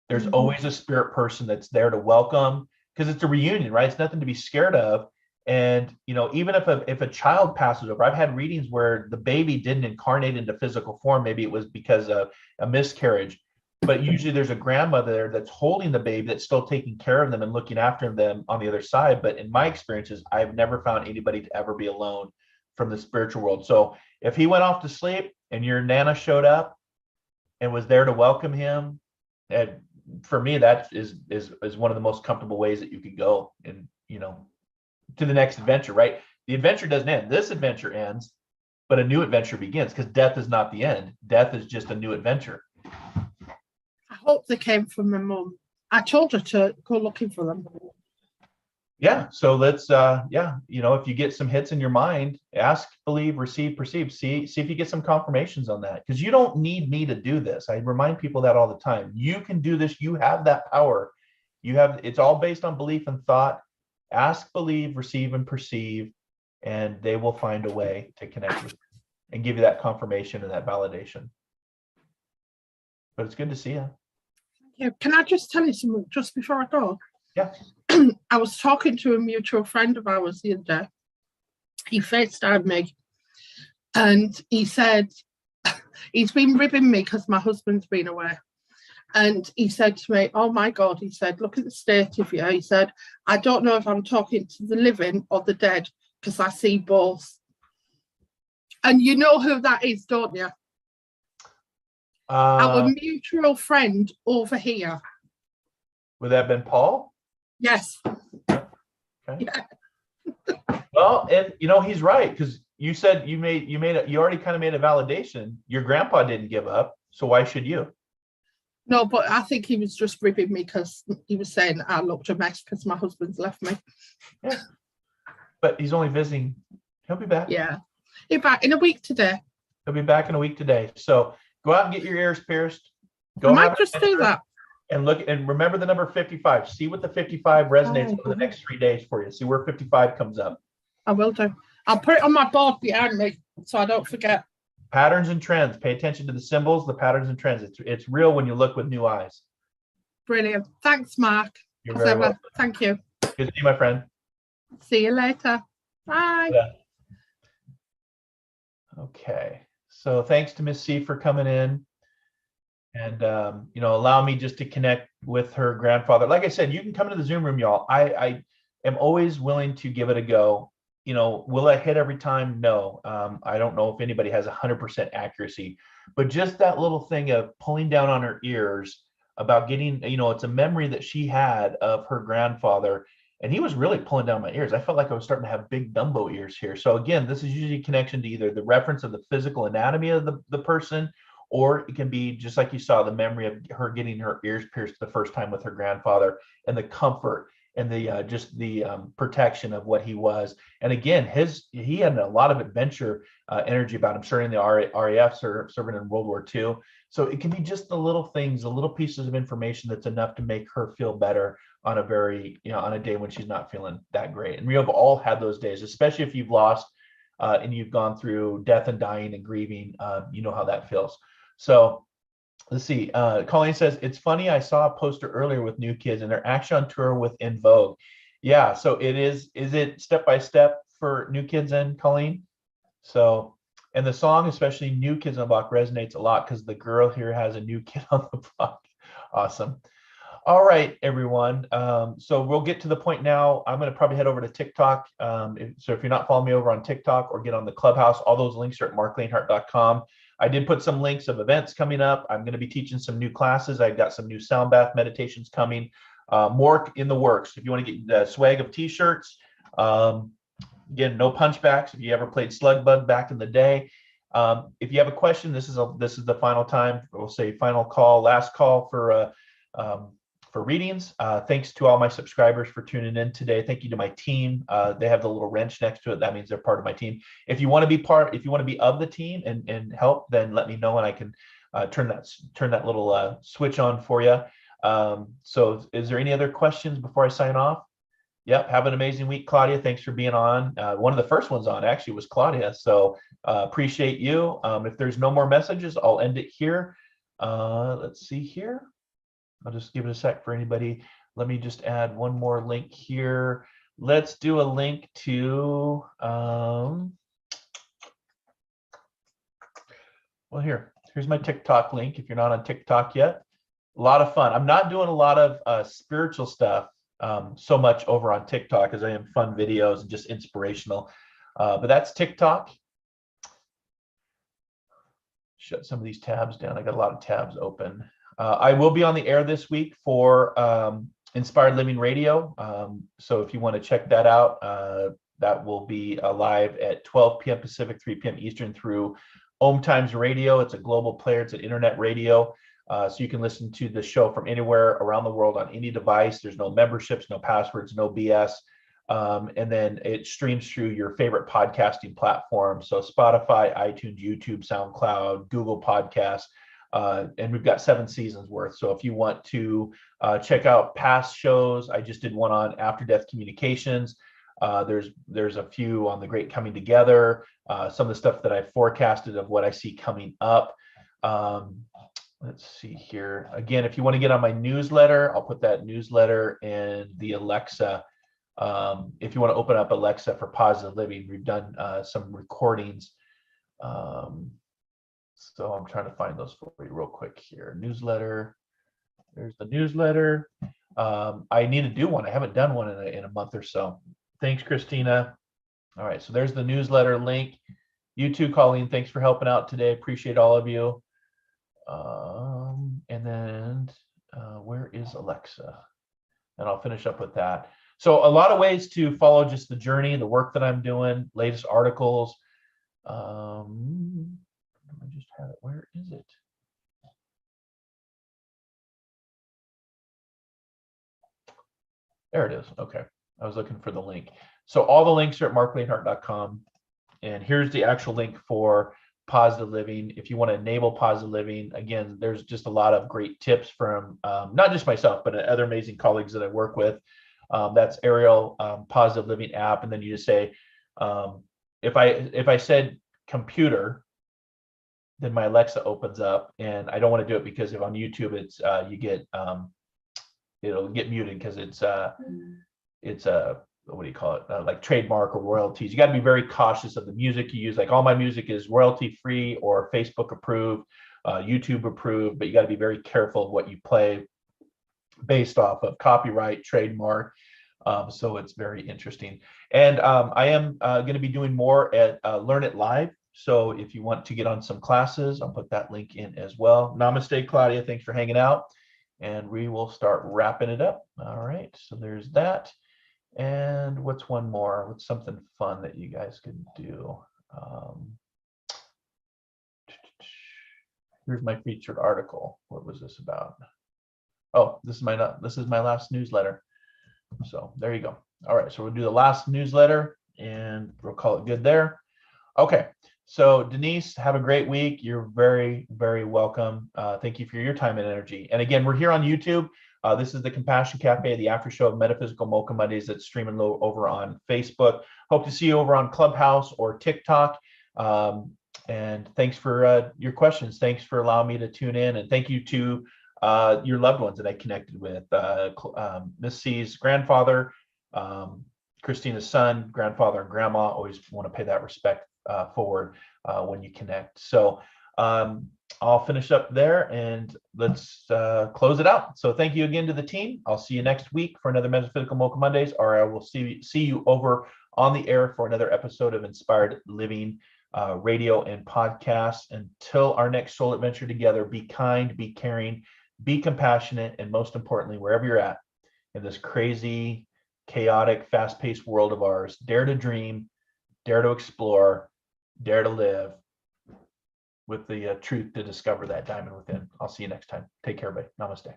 There's always a spirit person that's there to welcome, because it's a reunion, right? It's nothing to be scared of. And, even if a child passes over, I've had readings where the baby didn't incarnate into physical form. Maybe it was because of a miscarriage, but usually there's a grandmother there that's holding the baby, that's still taking care of them and looking after them on the other side. But in my experiences, I've never found anybody to ever be alone from the spiritual world. So if he went off to sleep and your Nana showed up and was there to welcome him, and for me, that is one of the most comfortable ways that you could go, and to the next adventure, right? The adventure doesn't end. This adventure ends, but a new adventure begins, because death is not the end. Death is just a new adventure. I hope they came from my mum. I told her to go looking for them. Yeah. So let's, if you get some hits in your mind, ask, believe, receive, perceive, see if you get some confirmations on that, because you don't need me to do this. I remind people that all the time. You can do this. You have that power. It's all based on belief and thought. Ask, believe, receive, and perceive, and they will find a way to connect with you and give you that confirmation and that validation. But it's good to see you. Yeah. Can I just tell you something just before I go? Yeah. I was talking to a mutual friend of ours the other day. He FaceTimed me, and he said he's been ribbing me because my husband's been away. And he said to me, oh my God, he said, look at the state of you. He said, I don't know if I'm talking to the living or the dead, because I see both. And you know who that is, don't you? Our mutual friend over here. Would that have been Paul? Yes. Okay. Yeah. Well, and he's right, because you said you already kind of made a validation. Your grandpa didn't give up, so why should you? No, but I think he was just ribbing me because he was saying I looked a mess because my husband's left me. Yeah. But he's only visiting. He'll be back. Yeah. He'll be back in a week today. He'll be back in a week today. So go out and get your ears pierced. I might just do that. And look and remember the number 55. See what the 55 resonates over the next 3 days for you. See where 55 comes up. I will do. I'll put it on my board behind me so I don't forget. Patterns and trends. Pay attention to the symbols, the patterns and trends. It's real when you look with new eyes. Brilliant. Thanks, Mark. You're very welcome. Thank you. Good to see you, my friend. See you later. Bye. Yeah. Okay. So thanks to Miss C for coming in and, allow me just to connect with her grandfather. Like I said, you can come into the Zoom room, y'all. I am always willing to give it a go. Will I hit every time? No. I don't know if anybody has 100% accuracy, but just that little thing of pulling down on her ears about getting, it's a memory that she had of her grandfather, and he was really pulling down my ears. I felt like I was starting to have big Dumbo ears here. So again, this is usually a connection to either the reference of the physical anatomy of the person, or it can be just like you saw, the memory of her getting her ears pierced the first time with her grandfather, and the comfort and the protection of what he was. And again, he had a lot of adventure energy about him, serving the RAF, serving in World War II. So it can be just the little things, the little pieces of information that's enough to make her feel better on a day when she's not feeling that great. And we have all had those days, especially if you've lost and you've gone through death and dying and grieving. You know how that feels. So let's see. Colleen says, it's funny, I saw a poster earlier with New Kids and they're actually on tour with In Vogue. Yeah, so it is it step by step for New Kids and Colleen? So, and the song, especially New Kids on the Block, resonates a lot because the girl here has a new kid on the block. Awesome. All right, everyone. So we'll get to the point now. I'm going to probably head over to TikTok. So if you're not following me over on TikTok or get on the Clubhouse, all those links are at marclanehart.com. I did put some links of events coming up. I'm going to be teaching some new classes. I've got some new sound bath meditations coming. More in the works. If you want to get the swag of t-shirts, again, no punchbacks. If you ever played Slug Bug back in the day, if you have a question, this is the final time. We'll say final call, last call for readings. Thanks to all my subscribers for tuning in today. Thank you to my team. They have the little wrench next to it. That means they're part of my team. If you want to be of the team and help, then let me know and I can turn that little switch on for you. So is there any other questions before I sign off? Yep. Have an amazing week, Claudia. Thanks for being on. One of the first ones on actually was Claudia. So appreciate you. If there's no more messages, I'll end it here. Let's see here. I'll just give it a sec for anybody. Let me just add one more link here. Let's do a link to, well, here's my TikTok link. If you're not on TikTok yet, a lot of fun. I'm not doing a lot of spiritual stuff so much over on TikTok as I am fun videos and just inspirational. But that's TikTok. Shut some of these tabs down. I got a lot of tabs open. I will be on the air this week for Inspired Living Radio. So if you want to check that out, that will be live at 12 p.m. Pacific, 3 p.m. Eastern through Om Times Radio. It's a global player. It's an internet radio. So you can listen to the show from anywhere around the world on any device. There's no memberships, no passwords, no BS. And then it streams through your favorite podcasting platform. So Spotify, iTunes, YouTube, SoundCloud, Google Podcasts. And we've got 7 seasons worth. So if you want to check out past shows, I just did one on after death communications. There's a few on the Great Coming Together, some of the stuff that I forecasted of what I see coming up. Let's see here. Again, if you want to get on my newsletter, I'll put that newsletter in the Alexa. If you want to open up Alexa for Positive Living, we've done some recordings. So I'm trying to find those for you real quick here. Newsletter. There's the newsletter. I need to do one. I haven't done one in a month or so. Thanks, Christina. All right, so there's the newsletter link. You too, Colleen. Thanks for helping out today. Appreciate all of you. And then where is Alexa? And I'll finish up with that. So a lot of ways to follow just the journey, the work that I'm doing, latest articles. I just had it. Where is it? There it is. Okay. I was looking for the link. So all the links are at marclanehart.com. And here's the actual link for Positive Living. If you want to enable Positive Living, again, there's just a lot of great tips from not just myself, but other amazing colleagues that I work with. That's Ariel, Positive Living app. And then you just say, If I said computer, then my Alexa opens up, and I don't want to do it because if on YouTube it's it'll get muted because it's what do you call it, like trademark or royalties. You got to be very cautious of the music you use. Like all my music is royalty free or Facebook approved, YouTube approved, but you got to be very careful of what you play based off of copyright, trademark. So it's very interesting. And I am going to be doing more at Learn It Live. So if you want to get on some classes, I'll put that link in as well. Namaste, Claudia. Thanks for hanging out. And we will start wrapping it up. All right. So there's that. And what's one more? What's something fun that you guys could do? Here's my featured article. What was this about? Oh, this is my last newsletter. So there you go. All right, so we'll do the last newsletter and we'll call it good there. Okay, so Denise, have a great week. You're very, very welcome. Thank you for your time and energy. And again, we're here on YouTube. This is the Compassion Cafe, the after show of Metaphysical Mocha Mondays that's streaming over on Facebook. Hope to see you over on Clubhouse or TikTok. And thanks for your questions. Thanks for allowing me to tune in. And thank you to your loved ones that I connected with. Miss C's grandfather, Christina's son, grandfather, and grandma. Always want to pay that respect forward when you connect. So I'll finish up there and let's close it out. So thank you again to the team. I'll see you next week for another Metaphysical Mocha Mondays, or I will see you over on the air for another episode of Inspired Living radio and podcast. Until our next soul adventure together, be kind, be caring, be compassionate, and most importantly, wherever you're at in this crazy, chaotic, fast-paced world of ours, dare to dream, dare to explore, dare to live with the truth to discover that diamond within. I'll see you next time. Take care, everybody. Namaste.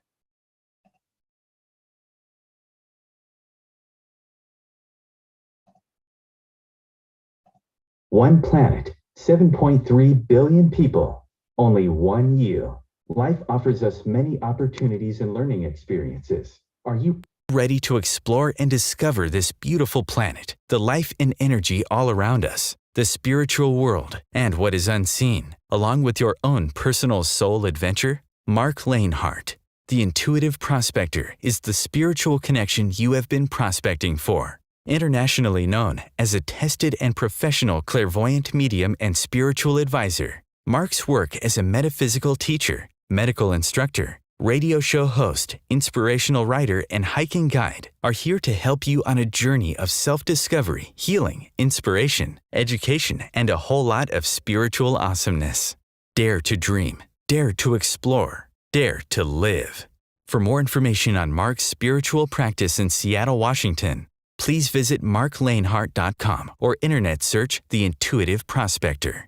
One planet, 7.3 billion people, only one you. Life offers us many opportunities and learning experiences. Are you ready to explore and discover this beautiful planet, the life and energy all around us, the spiritual world, and what is unseen, along with your own personal soul adventure? Marc Lanehart, the Intuitive Prospector, is the spiritual connection you have been prospecting for. Internationally known as a tested and professional clairvoyant medium and spiritual advisor, Marc's work as a metaphysical teacher, medical instructor, radio show host, inspirational writer, and hiking guide are here to help you on a journey of self-discovery, healing, inspiration, education, and a whole lot of spiritual awesomeness. Dare to dream, dare to explore, dare to live. For more information on Marc's spiritual practice in Seattle, Washington, please visit marclanehart.com or internet search The Intuitive Prospector.